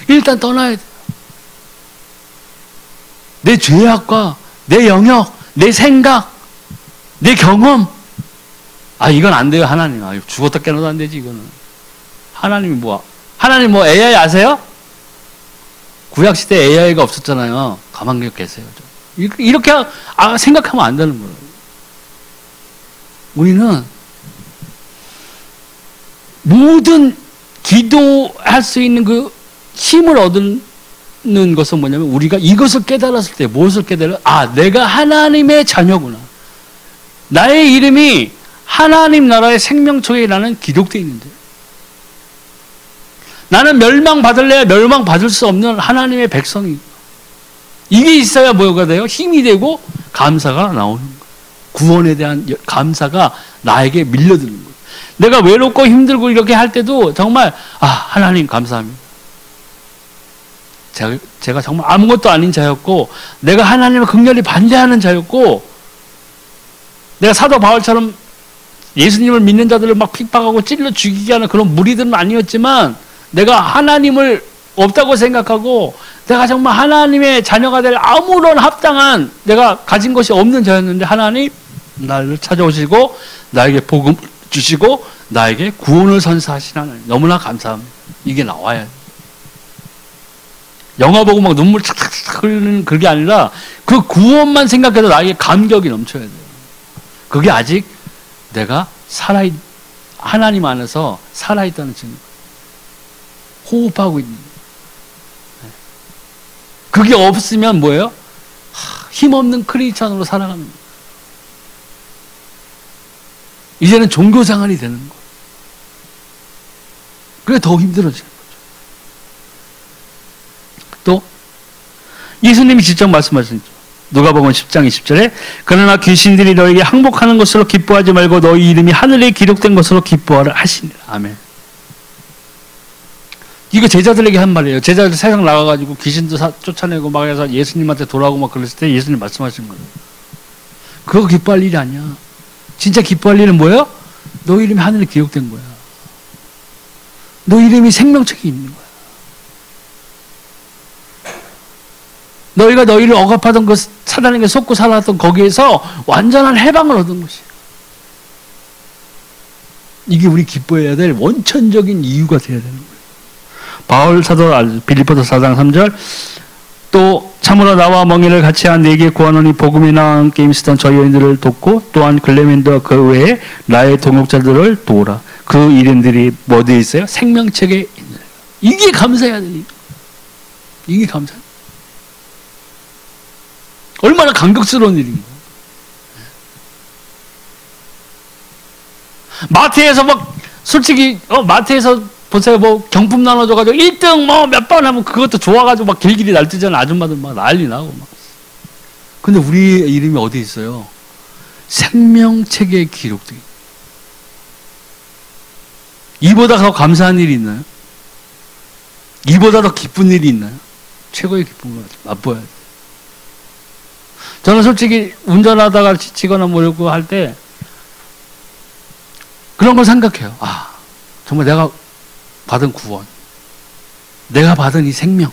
일단 떠나야 돼요. 내 죄악과 내 영역, 내 생각, 내 경험, 이건 안 돼요, 하나님. 죽었다 깨어나도 안 되지, 이거는. 하나님 AI 아세요? 구약시대 AI가 없었잖아요. 가만히 계세요. 이렇게 생각하면 안 되는 거예요. 우리는 모든 기도할 수 있는 그 힘을 얻는 깨닫는 것은 뭐냐면 우리가 이것을 깨달았을 때 무엇을 깨달아? 아, 내가 하나님의 자녀구나. 나의 이름이 하나님 나라의 생명책에 나는 기록되어 있는데 나는 멸망받을래야 멸망받을 수 없는 하나님의 백성이고 이게 있어야 뭐가 돼요? 힘이 되고 감사가 나오는 거예요. 구원에 대한 감사가 나에게 밀려드는 거예요. 내가 외롭고 힘들고 이렇게 할 때도 정말 하나님 감사합니다. 제가 정말 아무것도 아닌 자였고 내가 하나님을 극렬히 반대하는 자였고 내가 사도 바울처럼 예수님을 믿는 자들을 막 핍박하고 찔러 죽이게 하는 그런 무리들은 아니었지만 내가 하나님을 없다고 생각하고 내가 정말 하나님의 자녀가 될 아무런 합당한 내가 가진 것이 없는 자였는데 하나님 나를 찾아오시고 나에게 복음 주시고 나에게 구원을 선사하신 하나님 너무나 감사합니다. 이게 나와야 돼. 영화 보고 막 눈물 착착착 흘리는 그게 아니라 그 구원만 생각해도 나에게 감격이 넘쳐야 돼요. 그게 아직 내가 하나님 안에서 살아있다는 증거. 호흡하고 있는 거예요. 그게 없으면 뭐예요? 힘없는 크리스찬으로 살아가는 거예요. 이제는 종교생활이 되는 거예요. 그게 더 힘들어지는 거죠. 또 예수님이 직접 말씀하신 누가복음 10장 20절에 그러나 귀신들이 너에게 항복하는 것으로 기뻐하지 말고 너희 이름이 하늘에 기록된 것으로 기뻐하라 하시니라. 아멘. 이거 제자들에게 한 말이에요. 제자들 세상 나가가지고 귀신도 쫓아내고 막 해서 예수님한테 돌아오고 막 그랬을 때 예수님 말씀하신 거예요. 그거 기뻐할 일이 아니야. 진짜 기뻐할 일은 뭐예요? 너 이름이 하늘에 기록된 거야. 너 이름이 생명책에 있는 거야. 너희가 너희를 억압하던 그 사단에게 속고 살았던 거기에서 완전한 해방을 얻은 것이야. 이게 우리 기뻐해야 될 원천적인 이유가 되어야 되는 거예요. 바울 사도 빌립보서 4장 3절 또 참으로 나와 멍에를 같이 한 네게 구하노니 복음이나 함께 있었던 저희 여인들을 돕고 또한 글레멘도와 그 외에 나의 동역자들을 도우라. 그 이름들이 뭐 되어 있어요? 생명책에 있는. 이게 감사해야 되니. 이게 감사. 얼마나 감격스러운 일인가. 마트에서 막 솔직히 마트에서 보세요. 뭐 경품 나눠줘가지고 1등 뭐 몇 번 하면 그것도 좋아가지고 막 길길이 날뛰잖아. 아줌마들 막 난리 나고 막. 근데 우리의 이름이 어디 있어요? 생명책에 기록돼. 이보다 더 감사한 일이 있나요? 이보다 더 기쁜 일이 있나요? 최고의 기쁨을 맛보아야 돼. 저는 솔직히 운전하다가 지치거나 뭐라고 할 때 그런 걸 생각해요. 정말 내가 받은 구원, 내가 받은 이 생명,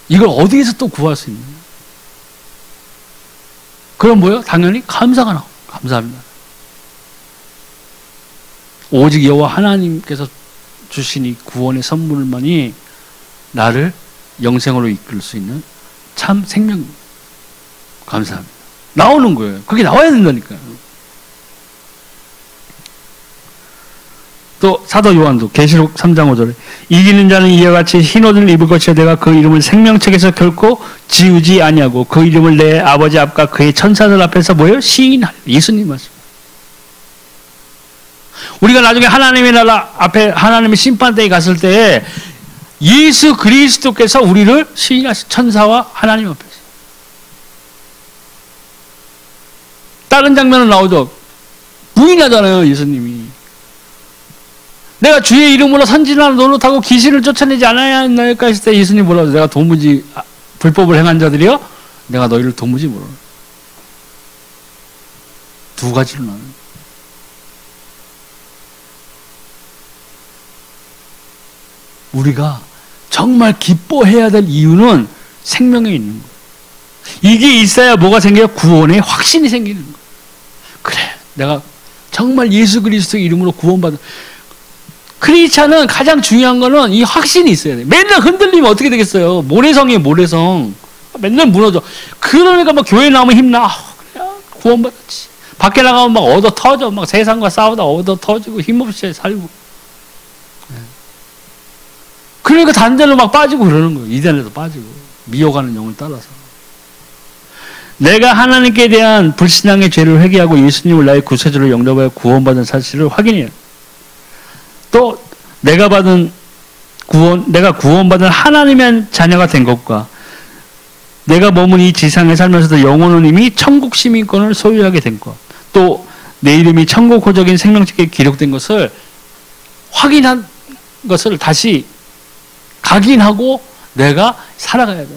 이걸 어디에서 또 구할 수 있느냐? 그럼 뭐예요? 당연히 감사가 나오고 감사합니다. 오직 여호와 하나님께서 주신 이 구원의 선물만이 나를 영생으로 이끌 수 있는 참 생명입니다. 감사합니다. 나오는 거예요. 그게 나와야 된다니까요. 또 사도 요한도 계시록 3장 5절에 이기는 자는 이와 같이 흰 옷을 입을 것이요 내가 그 이름을 생명책에서 결코 지우지 아니하고 그 이름을 내 아버지 앞과 그의 천사들 앞에서 뭐예요? 시인하리. 예수님 말씀. 우리가 나중에 하나님의 나라 앞에 하나님의 심판대에 갔을 때 예수 그리스도께서 우리를 시인하신 천사와 하나님 앞에서. 다른 장면은 나오죠. 부인하잖아요. 예수님이. 내가 주의 이름으로 선지자를 노릇하고 귀신을 쫓아내지 않아야 했나이까 했을 때 예수님 뭐라고 하죠? 내가 도무지 불법을 행한 자들이요? 내가 너희를 도무지 모르는. 두 가지로 나는. 우리가 정말 기뻐해야 될 이유는 생명에 있는 거예요. 이게 있어야 뭐가 생겨요? 구원의 확신이 생기는 거예요. 그래, 내가 정말 예수 그리스도 이름으로 구원받은. 크리스찬은 가장 중요한 거는 이 확신이 있어야 돼. 맨날 흔들리면 어떻게 되겠어요? 모래성이에요, 모래성. 맨날 무너져. 그러니까 막 교회 나오면 힘나. 그래, 구원받았지. 밖에 나가면 막 얻어 터져. 막 세상과 싸우다 얻어 터지고 힘없이 살고. 그러니까 다른 데로 막 빠지고 그러는 거예요. 이단에도 빠지고. 미혹하는 영을 따라서. 내가 하나님께 대한 불신앙의 죄를 회개하고 예수님을 나의 구세주로 영접하여 구원받은 사실을 확인해요. 또 내가 구원받은 하나님의 자녀가 된 것과 내가 머문 이 지상에 살면서도 영혼은 이미 천국 시민권을 소유하게 된 것, 또 내 이름이 천국 호적인 생명책에 기록된 것을 확인한 것을 다시 각인하고 내가 살아가야 되는.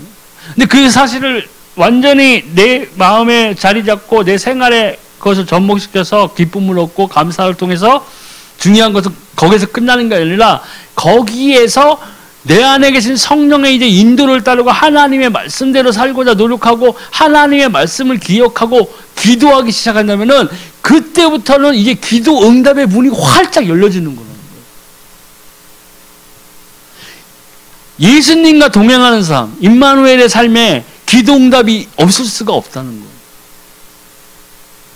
근데 그 사실을 완전히 내 마음에 자리 잡고 내 생활에 그것을 접목시켜서 기쁨을 얻고 감사를 통해서 중요한 것은 거기서 끝나는 게 아니라 거기에서 내 안에 계신 성령의 이제 인도를 따르고 하나님의 말씀대로 살고자 노력하고 하나님의 말씀을 기억하고 기도하기 시작한다면은 그때부터는 이제 기도 응답의 문이 활짝 열려지는 거예요. 예수님과 동행하는 삶, 임마누엘의 삶에 기도 응답이 없을 수가 없다는 거예요.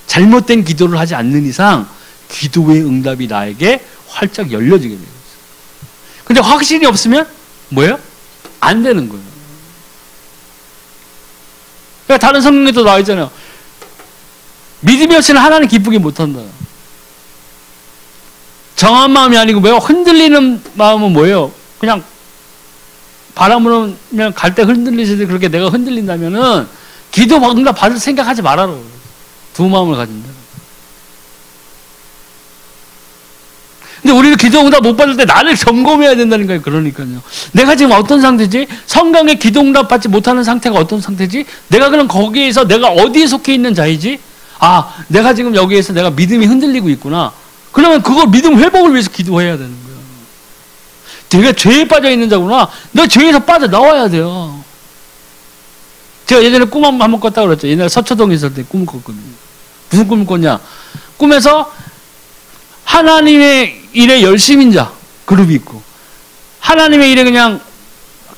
잘못된 기도를 하지 않는 이상 기도의 응답이 나에게 활짝 열려지게 돼요. 근데 확신이 없으면 뭐예요? 안 되는 거예요. 그러니까 다른 성경에도 나와 있잖아요. 믿음이 없이는 하나님 기쁘게 못한다. 정한 마음이 아니고 뭐예요? 흔들리는 마음은 뭐예요? 그냥 바람으로 갈 때 흔들리시듯이 그렇게 내가 흔들린다면은 기도 응답 받을 생각하지 말아라. 두 마음을 가진다. 근데 우리는 기도 응답 못 받을 때 나를 점검해야 된다는 거예요. 그러니까요. 내가 지금 어떤 상태지? 성경에 기도 응답 받지 못하는 상태가 어떤 상태지? 내가 그럼 거기에서 내가 어디에 속해 있는 자이지? 아, 내가 지금 여기에서 내가 믿음이 흔들리고 있구나. 그러면 그걸 믿음 회복을 위해서 기도해야 되는 거예요. 내가 죄에 빠져 있는 자구나. 너 죄에서 빠져 나와야 돼요. 제가 예전에 꿈 한번 꿨다고 그랬죠. 옛날에 서초동에 있을 때 꿈을 꿨거든요. 무슨 꿈을 꿨냐? 꿈에서 하나님의 일에 열심인 자 그룹이 있고 하나님의 일에 그냥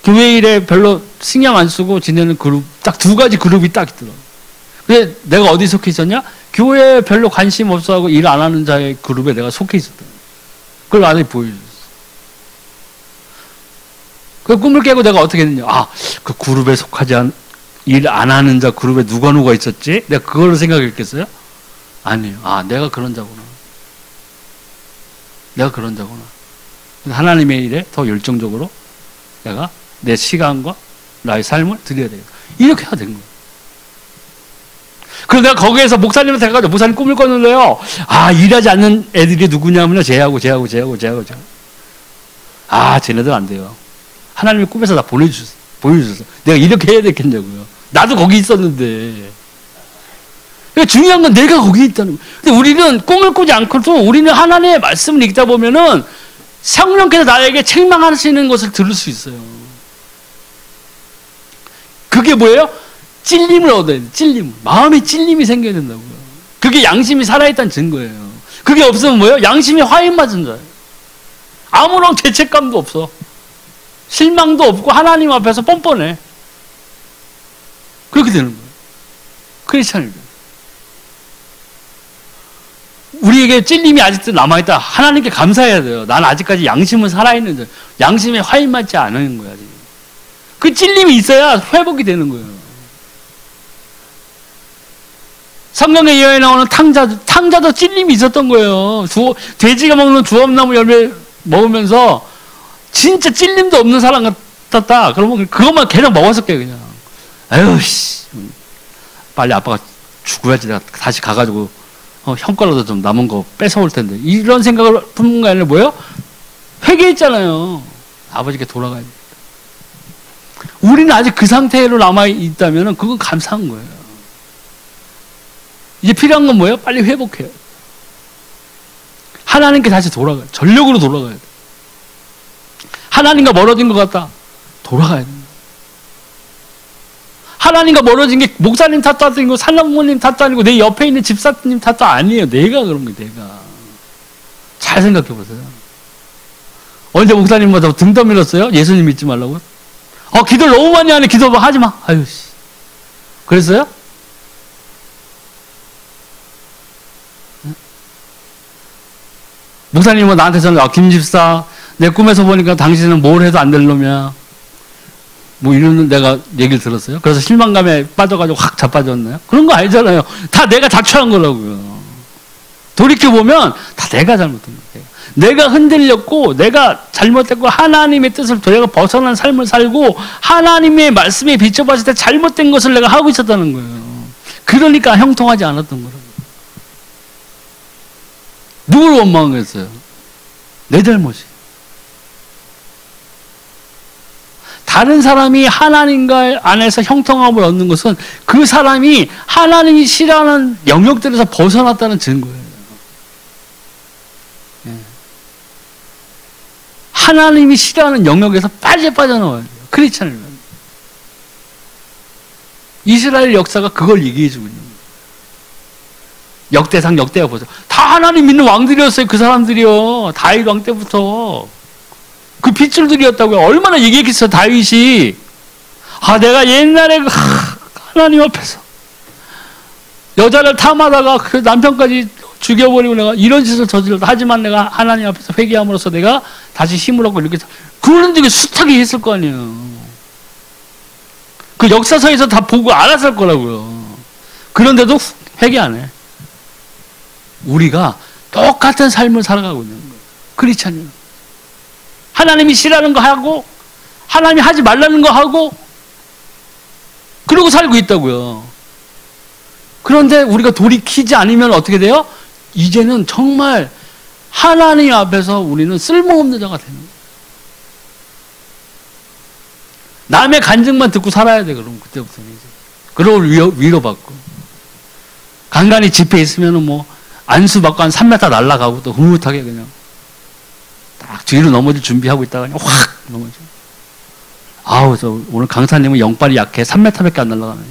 교회 일에 별로 신경 안 쓰고 지내는 그룹, 딱 두 가지 그룹이 딱 있더라고요. 근데 내가 어디 속해 있었냐? 교회에 별로 관심 없어하고 일 안 하는 자의 그룹에 내가 속해 있었다. 그걸 나중에 보여줬어. 그 꿈을 깨고 내가 어떻게 했느냐? 아, 그 그룹에 속하지 일 안 하는 자 그룹에 누가 있었지? 내가 그걸로 생각했겠어요? 아니에요. 아, 내가 그런 자구나. 내가 그런 자구나. 하나님의 일에 더 열정적으로 내가 내 시간과 나의 삶을 드려야 돼요. 이렇게 해야 되는 거예요. 그래서 내가 거기에서 목사님한테 가가지고 목사님 꿈을 꿨는데요. 아, 일하지 않는 애들이 누구냐면요. 쟤하고. 아, 쟤네들 안 돼요. 하나님이 꿈에서 나 보여주셨어. 내가 이렇게 해야 되겠냐고요. 나도 거기 있었는데. 그러니까 중요한 건 내가 거기 있다는 거예요. 근데 우리는 꿈을 꾸지 않고도 우리는 하나님의 말씀을 읽다 보면은 성령께서 나에게 책망하시는 것을 들을 수 있어요. 그게 뭐예요? 찔림을 얻어야 돼. 찔림. 마음에 찔림이 생겨야 된다고요. 그게 양심이 살아있다는 증거예요. 그게 없으면 뭐예요? 양심이 화인 맞은 자예요. 아무런 죄책감도 없어. 실망도 없고 하나님 앞에서 뻔뻔해. 그렇게 되는 거예요. 크리스찬이죠. 우리에게 찔림이 아직도 남아있다. 하나님께 감사해야 돼요. 난 아직까지 양심은 살아있는데 양심에 화인 맞지 않은 거야. 지금. 그 찔림이 있어야 회복이 되는 거예요. 성경에 이어에 나오는 탕자도 찔림이 있었던 거예요. 돼지가 먹는 주엄나무 열매 먹으면서 진짜 찔림도 없는 사람 같았다. 그러면 그것만 계속 먹었을 거예요. 그냥. 아유 씨, 빨리 아빠가 죽어야지. 내가 다시 가가지고 형 거라도 좀 남은 거 뺏어올 텐데. 이런 생각을 품는 거 아니라 뭐예요? 회개했잖아요. 아버지께 돌아가야 돼. 우리는 아직 그 상태로 남아있다면 그건 감사한 거예요. 이제 필요한 건 뭐예요? 빨리 회복해요. 하나님께 다시 돌아가요. 전력으로 돌아가야 돼. 하나님과 멀어진 것 같다. 돌아가야 돼. 하나님과 멀어진 게 목사님 탓도 아니고 산업부모님 탓도 아니고 내 옆에 있는 집사님 탓도 아니에요. 내가 그런 거예요. 내가. 잘 생각해 보세요. 언제 목사님마다 등 떠밀었어요? 예수님 믿지 말라고? 기도를 너무 많이 하네. 기도 하지 마. 아유 씨. 그랬어요? 목사님은 나한테 전화, 김 집사, 내 꿈에서 보니까 당신은 뭘 해도 안 될 놈이야. 뭐 이런 내가 얘기를 들었어요. 그래서 실망감에 빠져가지고 확 자빠졌나요? 그런 거 아니잖아요. 다 내가 자초한 거라고요. 돌이켜보면 다 내가 잘못한 거예요. 내가 흔들렸고 내가 잘못했고 하나님의 뜻을 내가 벗어난 삶을 살고 하나님의 말씀에 비춰봤을 때 잘못된 것을 내가 하고 있었다는 거예요. 그러니까 형통하지 않았던 거라고요. 누굴 원망했어요? 내 잘못이. 다른 사람이 하나님과 안에서 형통함을 얻는 것은 그 사람이 하나님이 싫어하는 영역들에서 벗어났다는 증거예요. 하나님이 싫어하는 영역에서 빨리 빠져나와야 돼요. 크리스찬이면. 이스라엘 역사가 그걸 얘기해주고 있는 거예요. 역대상 역대가 보세요. 다 하나님 믿는 왕들이었어요. 그 사람들이요. 다윗 왕 때부터. 그 핏줄들이었다고요. 얼마나 얘기했겠어요. 다윗이. 내가 옛날에 하나님 앞에서 여자를 탐하다가 그 남편까지 죽여버리고 내가 이런 짓을 저질렀다. 하지만 내가 하나님 앞에서 회개함으로써 내가 다시 힘을 얻고 이렇게. 그런 적이 숱하게 했을 거 아니에요. 그 역사서에서 다 보고 알았을 거라고요. 그런데도 회개 안 해. 우리가 똑같은 삶을 살아가고 있는 거예요. 크리스찬이요. 하나님이 싫어하는 거 하고 하나님이 하지 말라는 거 하고 그러고 살고 있다고요. 그런데 우리가 돌이키지 않으면 어떻게 돼요? 이제는 정말 하나님 앞에서 우리는 쓸모없는 자가 되는 거예요. 남의 간증만 듣고 살아야 돼. 그럼 그때부터는 이제. 그러고 위로받고 간간히 집회 있으면은 뭐 안수 받고 한 3m 날아가고 또 흐뭇하게 그냥 딱 뒤로 넘어질 준비하고 있다가 그냥 확 넘어져. 저 오늘 강사님은 영빨이 약해. 3m밖에 안 날아가네.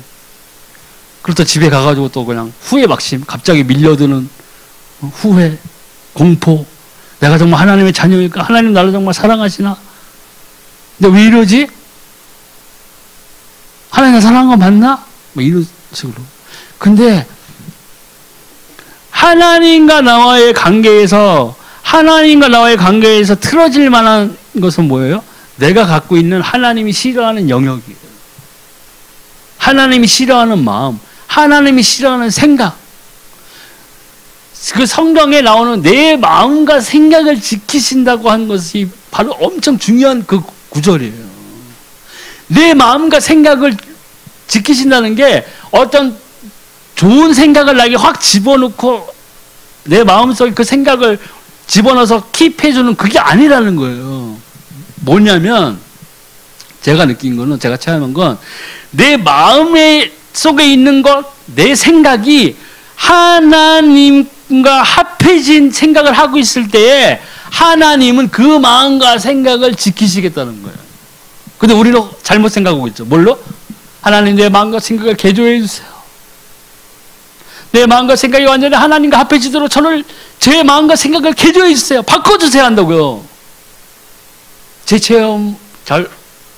그리고 또 집에 가가지고 또 그냥 후회 막심, 갑자기 밀려드는 후회, 공포. 내가 정말 하나님의 자녀일까? 하나님 나를 정말 사랑하시나? 근데 왜 이러지? 하나님 나 사랑한 거 맞나? 뭐 이런 식으로. 근데 하나님과 나와의 관계에서 틀어질 만한 것은 뭐예요? 내가 갖고 있는 하나님이 싫어하는 영역이에요. 하나님이 싫어하는 마음, 하나님이 싫어하는 생각. 그 성경에 나오는 내 마음과 생각을 지키신다고 하는 것이 바로 엄청 중요한 그 구절이에요. 내 마음과 생각을 지키신다는 게 어떤 좋은 생각을 나에게 확 집어넣고 내 마음속에 그 생각을 집어넣어서 킵해주는 그게 아니라는 거예요. 뭐냐면 제가 느낀 거는, 제가 체험한 건 내 마음 속에 있는 것, 내 생각이 하나님과 합해진 생각을 하고 있을 때에 하나님은 그 마음과 생각을 지키시겠다는 거예요. 근데 우리는 잘못 생각하고 있죠. 뭘로? 하나님 내 마음과 생각을 개조해 주세요. 내 마음과 생각이 완전히 하나님과 합해지도록 저를 제 마음과 생각을 개조해 주세요. 바꿔주세요 한다고요.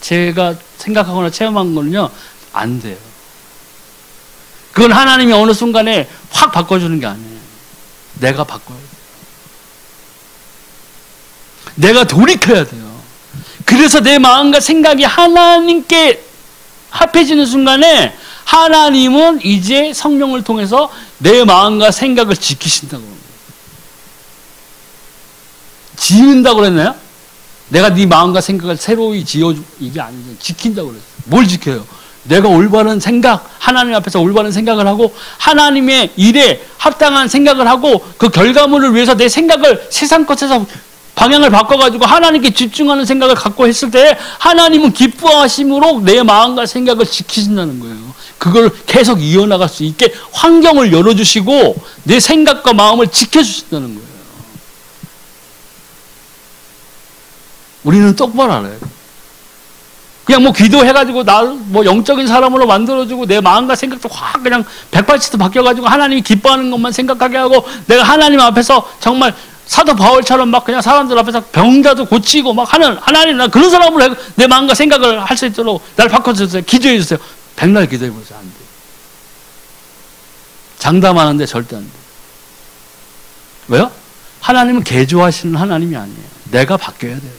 제가 생각하거나 체험한 거는요, 안 돼요. 그건 하나님이 어느 순간에 확 바꿔주는 게 아니에요. 내가 바꿔야 돼요. 내가 돌이켜야 돼요. 그래서 내 마음과 생각이 하나님께 합해지는 순간에 하나님은 이제 성령을 통해서 내 마음과 생각을 지키신다고 합니다. 지은다고 그랬나요? 내가 네 마음과 생각을 새로이 지어주, 이게 아니죠. 지킨다고 그랬어요. 뭘 지켜요? 내가 올바른 생각, 하나님 앞에서 올바른 생각을 하고 하나님의 일에 합당한 생각을 하고 그 결과물을 위해서 내 생각을 세상 것에서 방향을 바꿔가지고 하나님께 집중하는 생각을 갖고 했을 때 하나님은 기뻐하심으로 내 마음과 생각을 지키신다는 거예요. 그걸 계속 이어나갈 수 있게 환경을 열어주시고 내 생각과 마음을 지켜주신다는 거예요. 우리는 똑바로 알아요. 그냥 뭐 기도해가지고 나를 뭐 영적인 사람으로 만들어주고 내 마음과 생각도 확 그냥 180도 바뀌어가지고 하나님이 기뻐하는 것만 생각하게 하고 내가 하나님 앞에서 정말 사도 바울처럼 막 그냥 사람들 앞에서 병자도 고치고 막 하는 하나님 나 그런 사람으로 내 마음과 생각을 할 수 있도록 나를 바꿔주세요. 기도해 주세요. 백날 기도해 보세요. 안 돼. 장담하는데 절대 안 돼. 왜요? 하나님은 개조하시는 하나님이 아니에요. 내가 바뀌어야 돼요.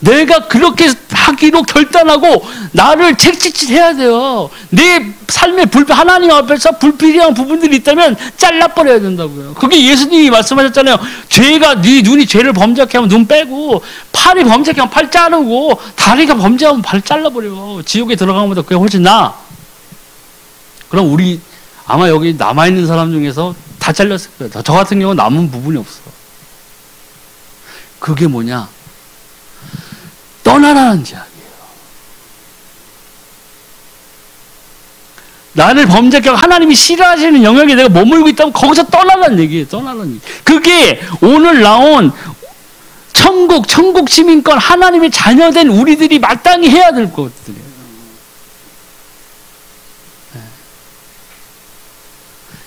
내가 그렇게 하기로 결단하고 나를 책짓해야 돼요. 내 삶의 하나님 앞에서 불필요한 부분들이 있다면 잘라버려야 된다고요. 그게 예수님이 말씀하셨잖아요. 죄가 네 눈이 죄를 범죄하게 하면 눈 빼고, 팔이 범죄하게 하면 팔 자르고, 다리가 범죄하면 발 잘라버려. 지옥에 들어가는 것보다 그게 훨씬 나아. 그럼 우리 아마 여기 남아있는 사람 중에서 다 잘렸을 거예요. 저 같은 경우는 남은 부분이 없어. 그게 뭐냐? 떠나라는 이야기예요. 나를 범죄하게 하나님이 싫어하시는 영역에 내가 머물고 있다면 거기서 떠나라는 얘기예요. 떠나라는 얘기. 그게 오늘 나온 천국 시민권 하나님의 자녀된 우리들이 마땅히 해야 될 것들이에요.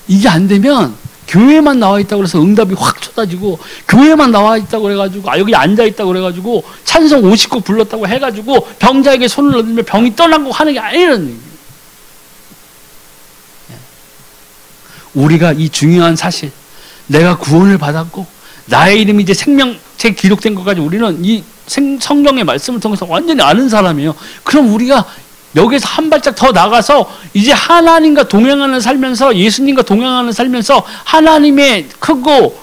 이게 안 되면 교회만 나와 있다고 해서 응답이 확 쏟아지고, 교회만 나와 있다고 그래가지고, 여기 앉아 있다고 그래가지고 찬송 50곡 불렀다고 해가지고 병자에게 손을 넣으면 병이 떠나고 하는 게 아니라는 얘기예요. 우리가 이 중요한 사실, 내가 구원을 받았고 나의 이름이 이제 생명책에 기록된 것까지 우리는 이 성경의 말씀을 통해서 완전히 아는 사람이에요. 그럼 우리가 여기서 한 발짝 더 나가서 이제 하나님과 동행하는 살면서, 예수님과 동행하는 살면서 하나님의 크고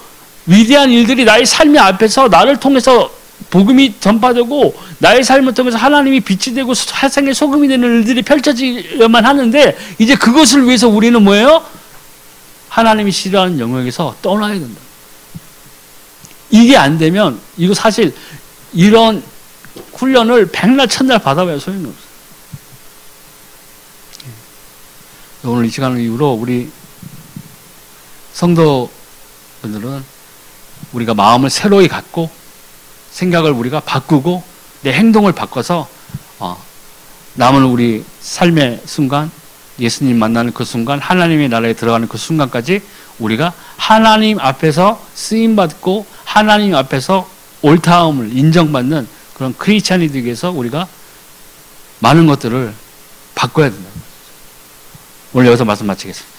위대한 일들이 나의 삶의 앞에서 나를 통해서 복음이 전파되고 나의 삶을 통해서 하나님이 빛이 되고 세상의 소금이 되는 일들이 펼쳐지려만 하는데, 이제 그것을 위해서 우리는 뭐예요? 하나님이 싫어하는 영역에서 떠나야 된다. 이게 안 되면, 이거 사실 이런 훈련을 백날 천날 받아봐야 소용이 없어요. 오늘 이 시간을 이후로 우리 성도분들은 우리가 마음을 새로이 갖고 생각을 우리가 바꾸고 내 행동을 바꿔서 남은 우리 삶의 순간, 예수님 만나는 그 순간, 하나님의 나라에 들어가는 그 순간까지 우리가 하나님 앞에서 쓰임받고 하나님 앞에서 옳다함을 인정받는 그런 크리스찬이 되기 위해서 우리가 많은 것들을 바꿔야 된다. 오늘 여기서 말씀 마치겠습니다.